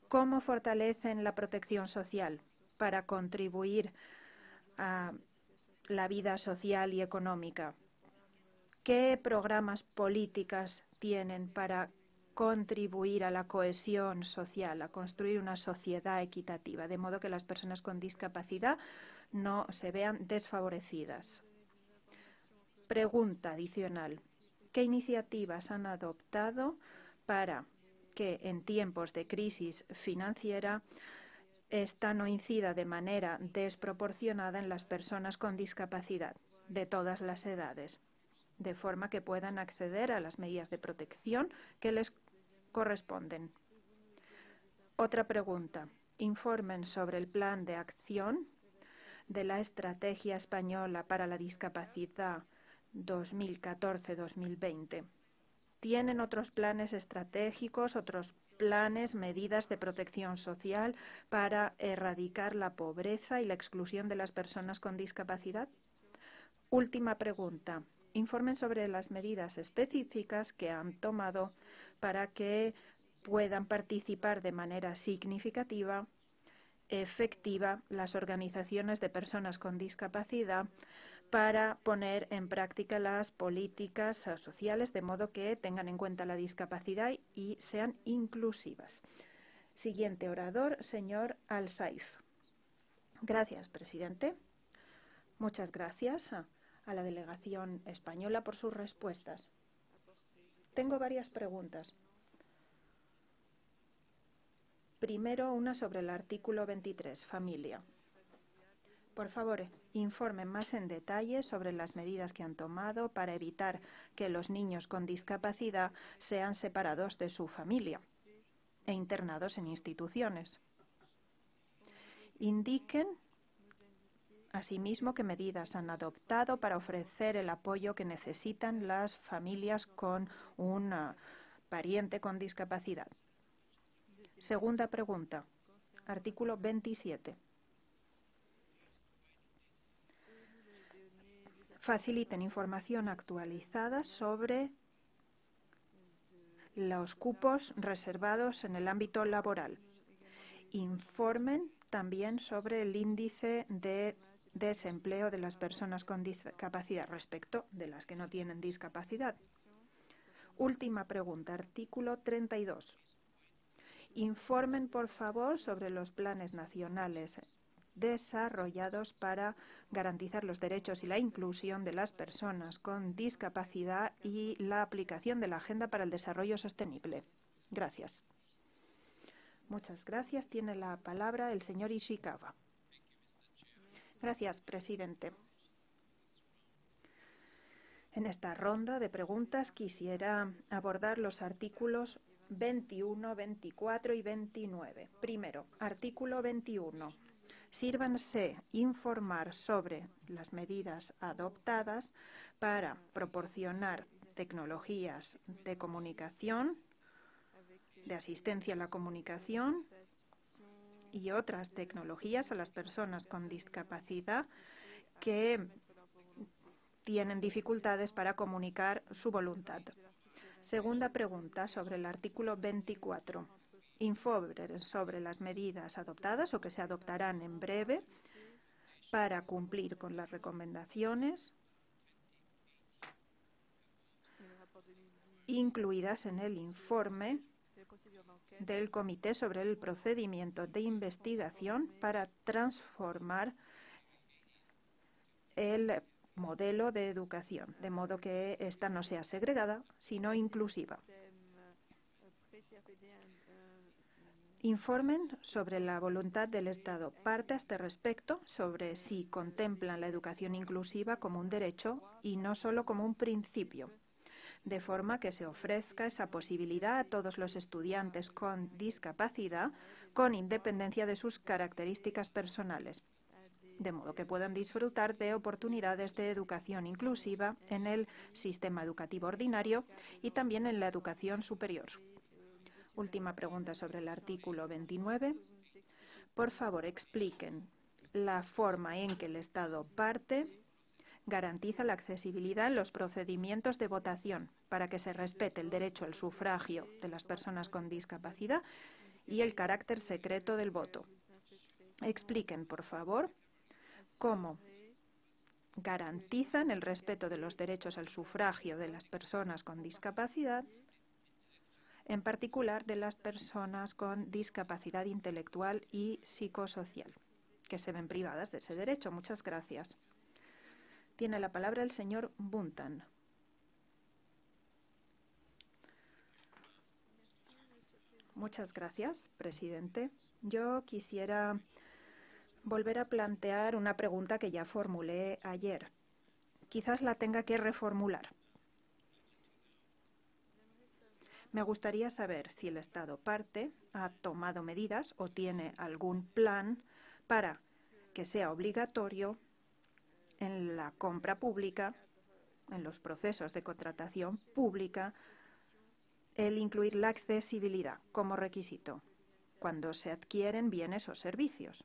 ¿cómo fortalecen la protección social para contribuir a la vida social y económica? ¿Qué programas políticas tienen para contribuir a la cohesión social, a construir una sociedad equitativa, de modo que las personas con discapacidad no se vean desfavorecidas? Pregunta adicional: ¿qué iniciativas han adoptado para que en tiempos de crisis financiera esta no incida de manera desproporcionada en las personas con discapacidad de todas las edades, de forma que puedan acceder a las medidas de protección que les corresponden? Otra pregunta: informen sobre el plan de acción de la Estrategia Española para la Discapacidad 2014-2020. ¿Tienen otros planes estratégicos, otros planes, medidas de protección social para erradicar la pobreza y la exclusión de las personas con discapacidad? Última pregunta: informen sobre las medidas específicas que han tomado para que puedan participar de manera significativa, efectiva, las organizaciones de personas con discapacidad para poner en práctica las políticas sociales de modo que tengan en cuenta la discapacidad y sean inclusivas. Siguiente orador, señor Al-Saif. Gracias, presidente. Muchas gracias a la delegación española por sus respuestas. Tengo varias preguntas. Primero, una sobre el artículo 23, familia. Por favor, informen más en detalle sobre las medidas que han tomado para evitar que los niños con discapacidad sean separados de su familia. e internados en instituciones. Indiquen asimismo qué medidas han adoptado para ofrecer el apoyo que necesitan las familias con un pariente con discapacidad. Segunda pregunta, artículo 27. Faciliten información actualizada sobre los cupos reservados en el ámbito laboral. Informen también sobre el índice de desempleo de las personas con discapacidad respecto de las que no tienen discapacidad. Última pregunta, artículo 32. Informen, por favor, sobre los planes nacionales desarrollados para garantizar los derechos y la inclusión de las personas con discapacidad y la aplicación de la Agenda para el Desarrollo Sostenible. Gracias. Muchas gracias. Tiene la palabra el señor Ishikawa. Gracias, presidente. En esta ronda de preguntas quisiera abordar los artículos 21, 24 y 29. Primero, artículo 21. Sírvanse informar sobre las medidas adoptadas para proporcionar tecnologías de comunicación, de asistencia a la comunicación y otras tecnologías a las personas con discapacidad que tienen dificultades para comunicar su voluntad. Segunda pregunta sobre el artículo 24. Informen sobre las medidas adoptadas o que se adoptarán en breve para cumplir con las recomendaciones incluidas en el informe del Comité sobre el procedimiento de investigación para transformar el modelo de educación, de modo que ésta no sea segregada, sino inclusiva. Informen sobre la voluntad del Estado parte a este respecto, sobre si contemplan la educación inclusiva como un derecho y no solo como un principio, de forma que se ofrezca esa posibilidad a todos los estudiantes con discapacidad, con independencia de sus características personales, de modo que puedan disfrutar de oportunidades de educación inclusiva en el sistema educativo ordinario y también en la educación superior. Última pregunta sobre el artículo 29. Por favor, expliquen la forma en que el Estado parte garantiza la accesibilidad en los procedimientos de votación para que se respete el derecho al sufragio de las personas con discapacidad y el carácter secreto del voto. Expliquen, por favor, cómo garantizan el respeto de los derechos al sufragio de las personas con discapacidad, en particular de las personas con discapacidad intelectual y psicosocial, que se ven privadas de ese derecho. Muchas gracias. Tiene la palabra el señor Buntan. Muchas gracias, presidente. Yo quisiera volver a plantear una pregunta que ya formulé ayer. Quizás la tenga que reformular. Me gustaría saber si el Estado parte ha tomado medidas o tiene algún plan para que sea obligatorio en la compra pública, en los procesos de contratación pública, el incluir la accesibilidad como requisito cuando se adquieren bienes o servicios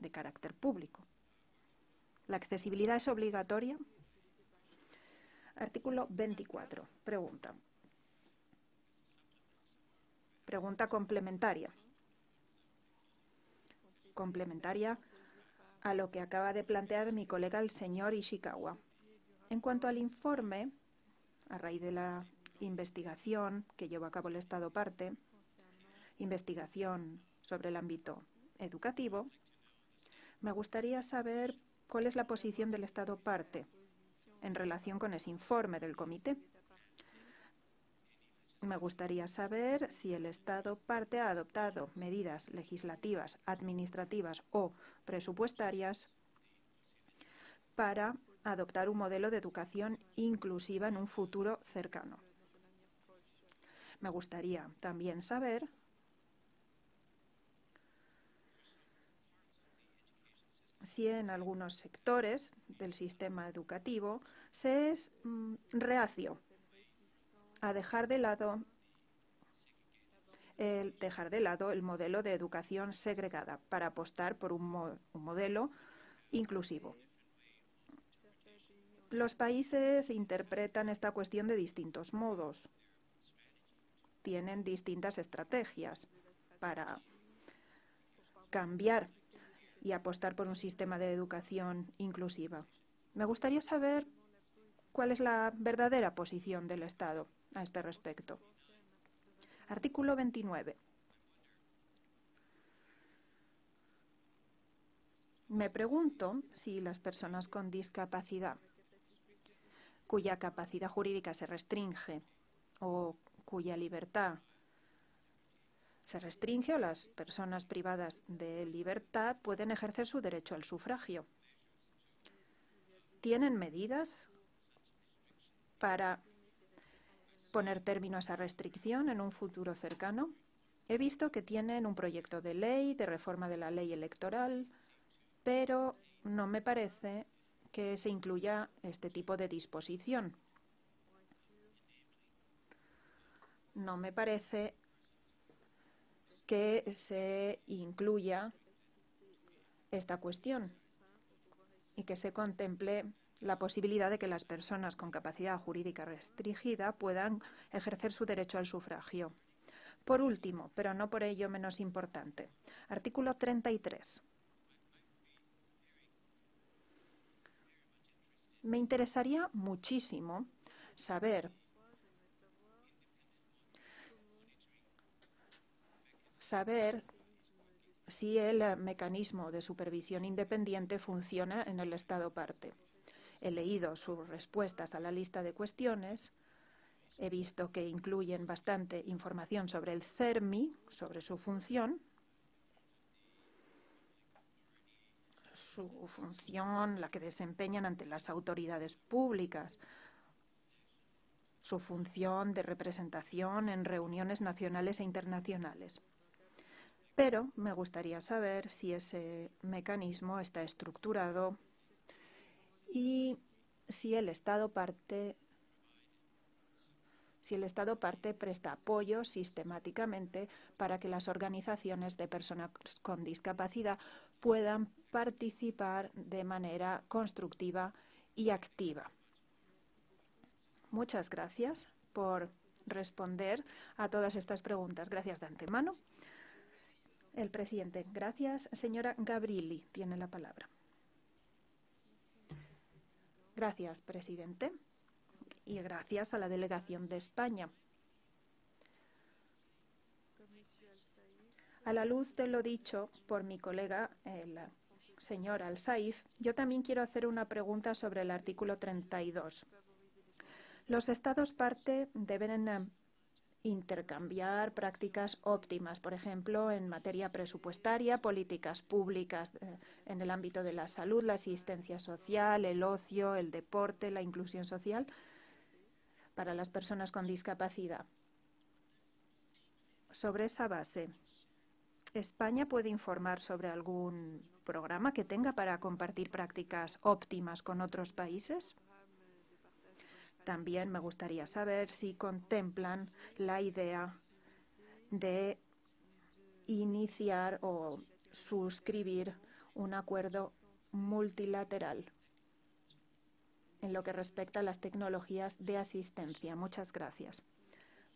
de carácter público. ¿La accesibilidad es obligatoria? Artículo 24. Pregunta. Pregunta complementaria. Complementaria a lo que acaba de plantear mi colega el señor Ishikawa. En cuanto al informe, a raíz de la investigación que llevó a cabo el Estado parte, investigación sobre el ámbito educativo, me gustaría saber cuál es la posición del Estado parte en relación con ese informe del comité. Me gustaría saber si el Estado parte ha adoptado medidas legislativas, administrativas o presupuestarias para adoptar un modelo de educación inclusiva en un futuro cercano. Me gustaría también saber si en algunos sectores del sistema educativo se es reacio a dejar de lado el modelo de educación segregada para apostar por un modelo inclusivo. Los países interpretan esta cuestión de distintos modos. Tienen distintas estrategias para cambiar y apostar por un sistema de educación inclusiva. Me gustaría saber cuál es la verdadera posición del Estado a este respecto. Artículo 29. Me pregunto si las personas con discapacidad cuya capacidad jurídica se restringe o cuya libertad se restringe o las personas privadas de libertad pueden ejercer su derecho al sufragio. ¿Tienen medidas para poner término a esa restricción en un futuro cercano? He visto que tienen un proyecto de ley de reforma de la ley electoral, pero no me parece que se incluya este tipo de disposición. No me parece que se incluya esta cuestión y que se contemple la posibilidad de que las personas con capacidad jurídica restringida puedan ejercer su derecho al sufragio. Por último, pero no por ello menos importante, artículo 33. Me interesaría muchísimo saber si el mecanismo de supervisión independiente funciona en el Estado parte. He leído sus respuestas a la lista de cuestiones, he visto que incluyen bastante información sobre el CERMI, sobre su función, la que desempeñan ante las autoridades públicas, su función de representación en reuniones nacionales e internacionales. Pero me gustaría saber si ese mecanismo está estructurado y si el Estado parte presta apoyo sistemáticamente para que las organizaciones de personas con discapacidad puedan participar de manera constructiva y activa. Muchas gracias por responder a todas estas preguntas. Gracias de antemano. El presidente. Gracias. Señora Gabrieli tiene la palabra. Gracias, presidente. Y gracias a la delegación de España. A la luz de lo dicho por mi colega, el señor Al-Saif, yo también quiero hacer una pregunta sobre el artículo 32. Los Estados parte deben intercambiar prácticas óptimas, por ejemplo, en materia presupuestaria, políticas públicas en el ámbito de la salud, la asistencia social, el ocio, el deporte, la inclusión social para las personas con discapacidad. Sobre esa base, ¿España puede informar sobre algún programa que tenga para compartir prácticas óptimas con otros países? También me gustaría saber si contemplan la idea de iniciar o suscribir un acuerdo multilateral en lo que respecta a las tecnologías de asistencia. Muchas gracias.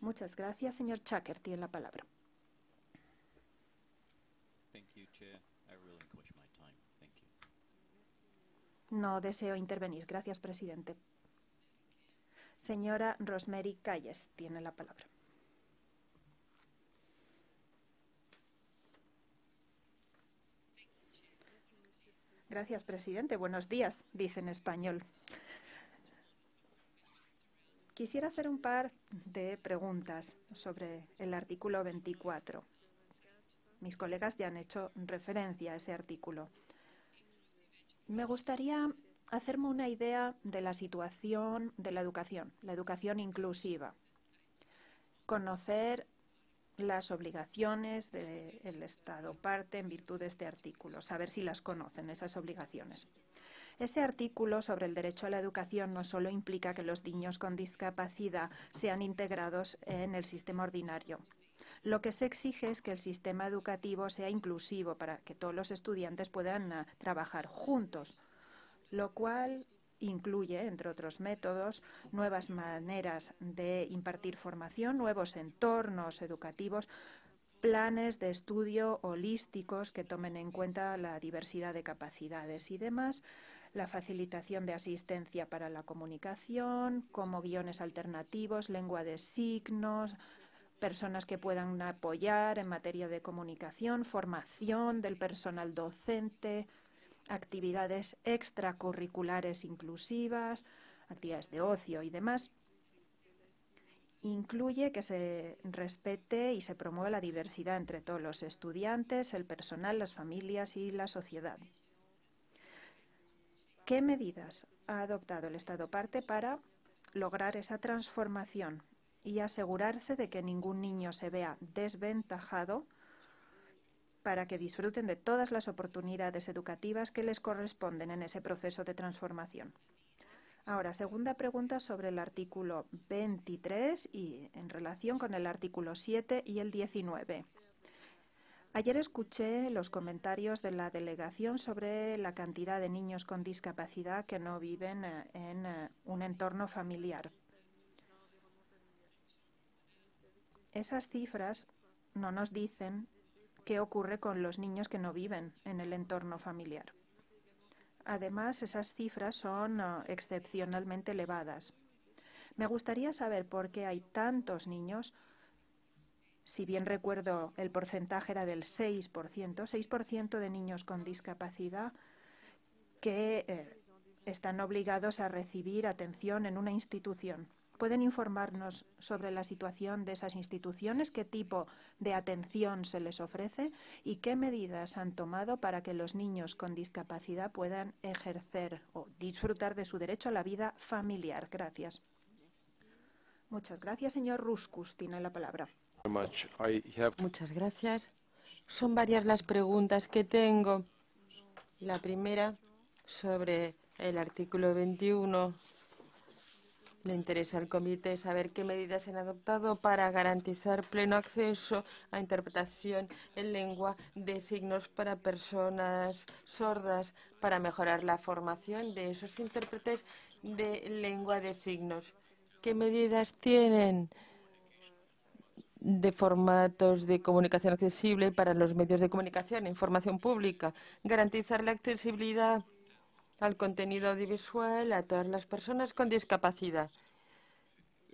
Muchas gracias. Señor Chaker, tiene la palabra. No deseo intervenir. Gracias, presidente. Señora Rosemary Calles tiene la palabra. Gracias, presidente. Buenos días, dice en español. Quisiera hacer un par de preguntas sobre el artículo 24. Mis colegas ya han hecho referencia a ese artículo. Me gustaría hacerme una idea de la situación de la educación inclusiva. conocer las obligaciones del Estado parte en virtud de este artículo, saber si las conocen, esas obligaciones. Ese artículo sobre el derecho a la educación no solo implica que los niños con discapacidad sean integrados en el sistema ordinario. Lo que se exige es que el sistema educativo sea inclusivo para que todos los estudiantes puedan trabajar juntos, lo cual incluye, entre otros métodos, nuevas maneras de impartir formación, nuevos entornos educativos, planes de estudio holísticos que tomen en cuenta la diversidad de capacidades y demás, la facilitación de asistencia para la comunicación, como guiones alternativos, lengua de signos, personas que puedan apoyar en materia de comunicación, formación del personal docente, actividades extracurriculares inclusivas, actividades de ocio y demás. Incluye que se respete y se promueva la diversidad entre todos los estudiantes, el personal, las familias y la sociedad. ¿Qué medidas ha adoptado el Estado parte para lograr esa transformación y asegurarse de que ningún niño se vea desventajado para que disfruten de todas las oportunidades educativas que les corresponden en ese proceso de transformación? Ahora, segunda pregunta sobre el artículo 23 y en relación con el artículo 7 y el 19. Ayer escuché los comentarios de la delegación sobre la cantidad de niños con discapacidad que no viven en un entorno familiar. Esas cifras no nos dicen qué ocurre con los niños que no viven en el entorno familiar. Además, esas cifras son excepcionalmente elevadas. Me gustaría saber por qué hay tantos niños. Si bien recuerdo, el porcentaje era del 6% de niños con discapacidad que están obligados a recibir atención en una institución. ¿Pueden informarnos sobre la situación de esas instituciones, qué tipo de atención se les ofrece y qué medidas han tomado para que los niños con discapacidad puedan ejercer o disfrutar de su derecho a la vida familiar? Gracias. Muchas gracias, señor Ruskus. Tiene la palabra. Muchas gracias. Son varias las preguntas que tengo. La primera sobre el artículo 21. Le interesa al comité saber qué medidas se han adoptado para garantizar pleno acceso a interpretación en lengua de signos para personas sordas, para mejorar la formación de esos intérpretes de lengua de signos. ¿Qué medidas tienen de formatos de comunicación accesible para los medios de comunicación e información pública? Garantizar la accesibilidad al contenido audiovisual a todas las personas con discapacidad,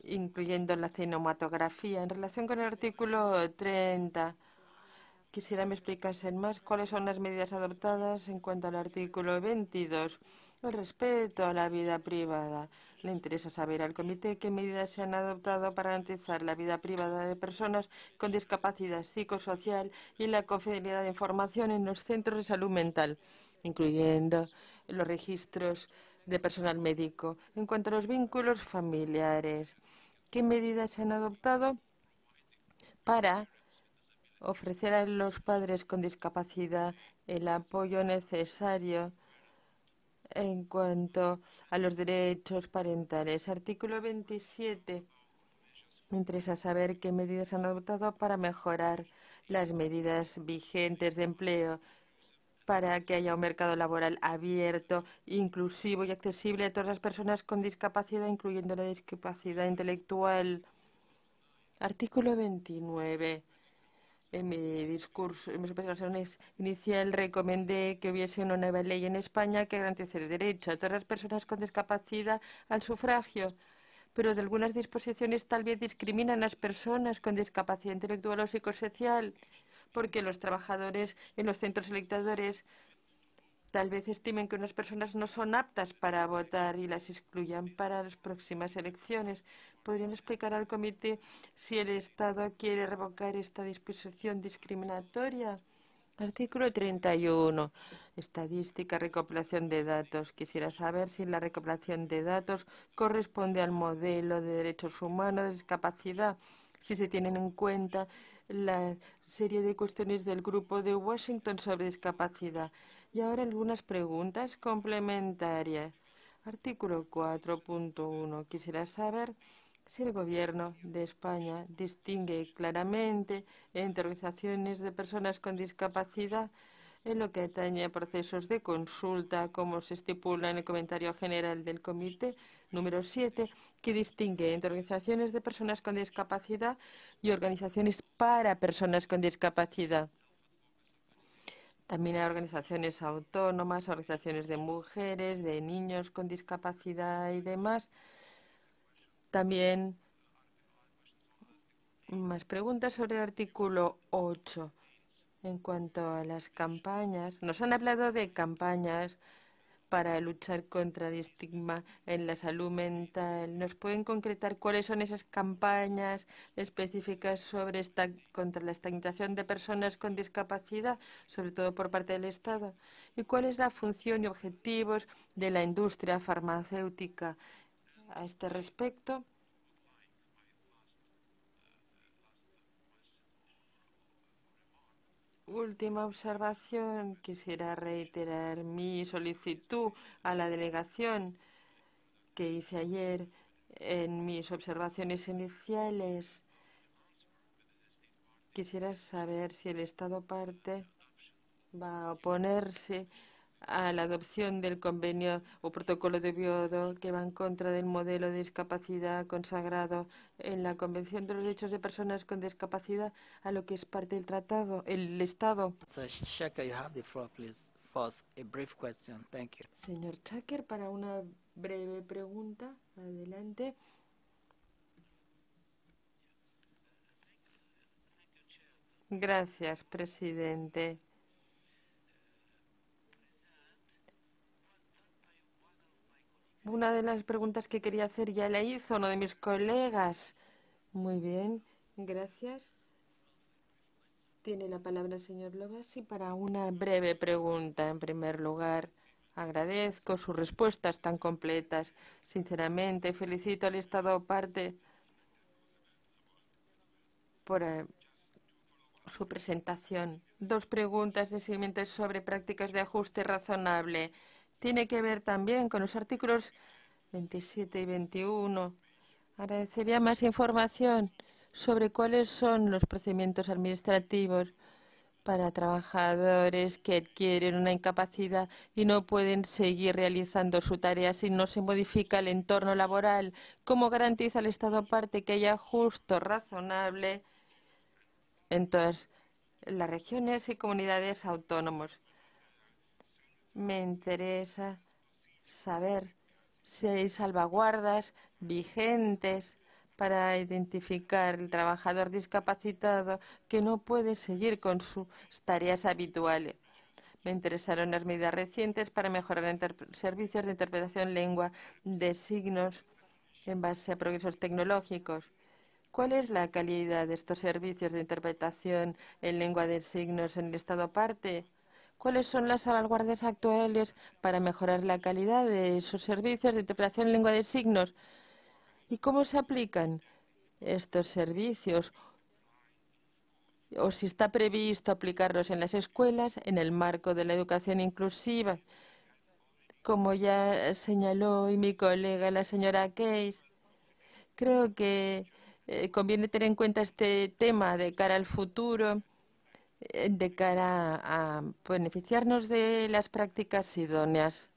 incluyendo la cinematografía. En relación con el artículo 30, quisiera me explicasen más cuáles son las medidas adoptadas en cuanto al artículo 22, el respeto a la vida privada. Le interesa saber al comité qué medidas se han adoptado para garantizar la vida privada de personas con discapacidad psicosocial y la confidencialidad de información en los centros de salud mental, incluyendo los registros de personal médico. En cuanto a los vínculos familiares, ¿qué medidas se han adoptado para ofrecer a los padres con discapacidad el apoyo necesario en cuanto a los derechos parentales? Artículo 27. Me interesa saber qué medidas han adoptado para mejorar las medidas vigentes de empleo, para que haya un mercado laboral abierto, inclusivo y accesible a todas las personas con discapacidad, incluyendo la discapacidad intelectual. Artículo 29. En mi discurso, en mis presentaciones inicial, recomendé que hubiese una nueva ley en España que garantice el derecho a todas las personas con discapacidad al sufragio, pero de algunas disposiciones tal vez discriminan a las personas con discapacidad intelectual o psicosocial, porque los trabajadores en los centros selectadores tal vez estimen que unas personas no son aptas para votar y las excluyan para las próximas elecciones. ¿Podrían explicar al comité si el Estado quiere revocar esta disposición discriminatoria? Artículo 31. Estadística, recopilación de datos. Quisiera saber si la recopilación de datos corresponde al modelo de derechos humanos de discapacidad. si se tienen en cuenta la serie de cuestiones del Grupo de Washington sobre discapacidad. Y ahora algunas preguntas complementarias. Artículo 4.1. Quisiera saber si el Gobierno de España distingue claramente entre organizaciones de personas con discapacidad en lo que atañe a procesos de consulta, como se estipula en el comentario general del Comité número 7, que distingue entre organizaciones de personas con discapacidad y organizaciones para personas con discapacidad. También hay organizaciones autónomas, organizaciones de mujeres, de niños con discapacidad y demás. También más preguntas sobre el artículo 8. En cuanto a las campañas, nos han hablado de campañas para luchar contra el estigma en la salud mental. ¿Nos pueden concretar cuáles son esas campañas específicas sobre contra la estigmatización de personas con discapacidad, sobre todo por parte del Estado? ¿Y cuál es la función y objetivos de la industria farmacéutica a este respecto? Última observación. Quisiera reiterar mi solicitud a la delegación que hice ayer en mis observaciones iniciales. Quisiera saber si el Estado parte va a oponerse a la adopción del convenio o protocolo de Oviedo que va en contra del modelo de discapacidad consagrado en la Convención de los Derechos de Personas con Discapacidad, a lo que es parte del tratado, el Estado. Shaker, you have the floor, please. First, a brief question. Thank you. Señor Shaker, para una breve pregunta. Adelante. Gracias, presidente. Una de las preguntas que quería hacer ya la hizo uno de mis colegas. Muy bien, gracias. Tiene la palabra el señor Lovasi para una breve pregunta. En primer lugar, agradezco sus respuestas tan completas. Sinceramente, felicito al Estado parte por su presentación. Dos preguntas de seguimiento sobre prácticas de ajuste razonable. Tiene que ver también con los artículos 27 y 21. Agradecería más información sobre cuáles son los procedimientos administrativos para trabajadores que adquieren una incapacidad y no pueden seguir realizando su tarea si no se modifica el entorno laboral. ¿Cómo garantiza el Estado parte que haya justo, razonable en todas las regiones y comunidades autónomas? Me interesa saber si hay salvaguardas vigentes para identificar el trabajador discapacitado que no puede seguir con sus tareas habituales. Me interesaron las medidas recientes para mejorar servicios de interpretación en lengua de signos en base a progresos tecnológicos. ¿Cuál es la calidad de estos servicios de interpretación en lengua de signos en el Estado parte? ¿Cuáles son las salvaguardias actuales para mejorar la calidad de esos servicios de interpretación en lengua de signos? ¿Y cómo se aplican estos servicios? ¿O si está previsto aplicarlos en las escuelas en el marco de la educación inclusiva? Como ya señaló mi colega, la señora Case, creo que conviene tener en cuenta este tema de cara al futuro, de cara a beneficiarnos de las prácticas idóneas.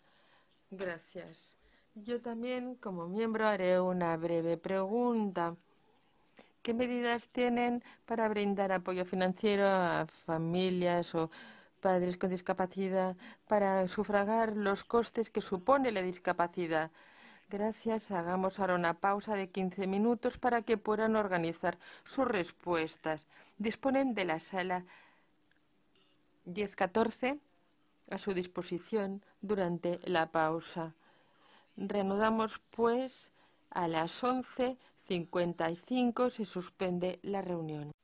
Gracias. Yo también, como miembro, haré una breve pregunta. ¿Qué medidas tienen para brindar apoyo financiero a familias o padres con discapacidad para sufragar los costes que supone la discapacidad? Gracias. Hagamos ahora una pausa de 15 minutos para que puedan organizar sus respuestas. Disponen de la sala 1014 a su disposición durante la pausa. Reanudamos, pues, a las 11:55. Se suspende la reunión.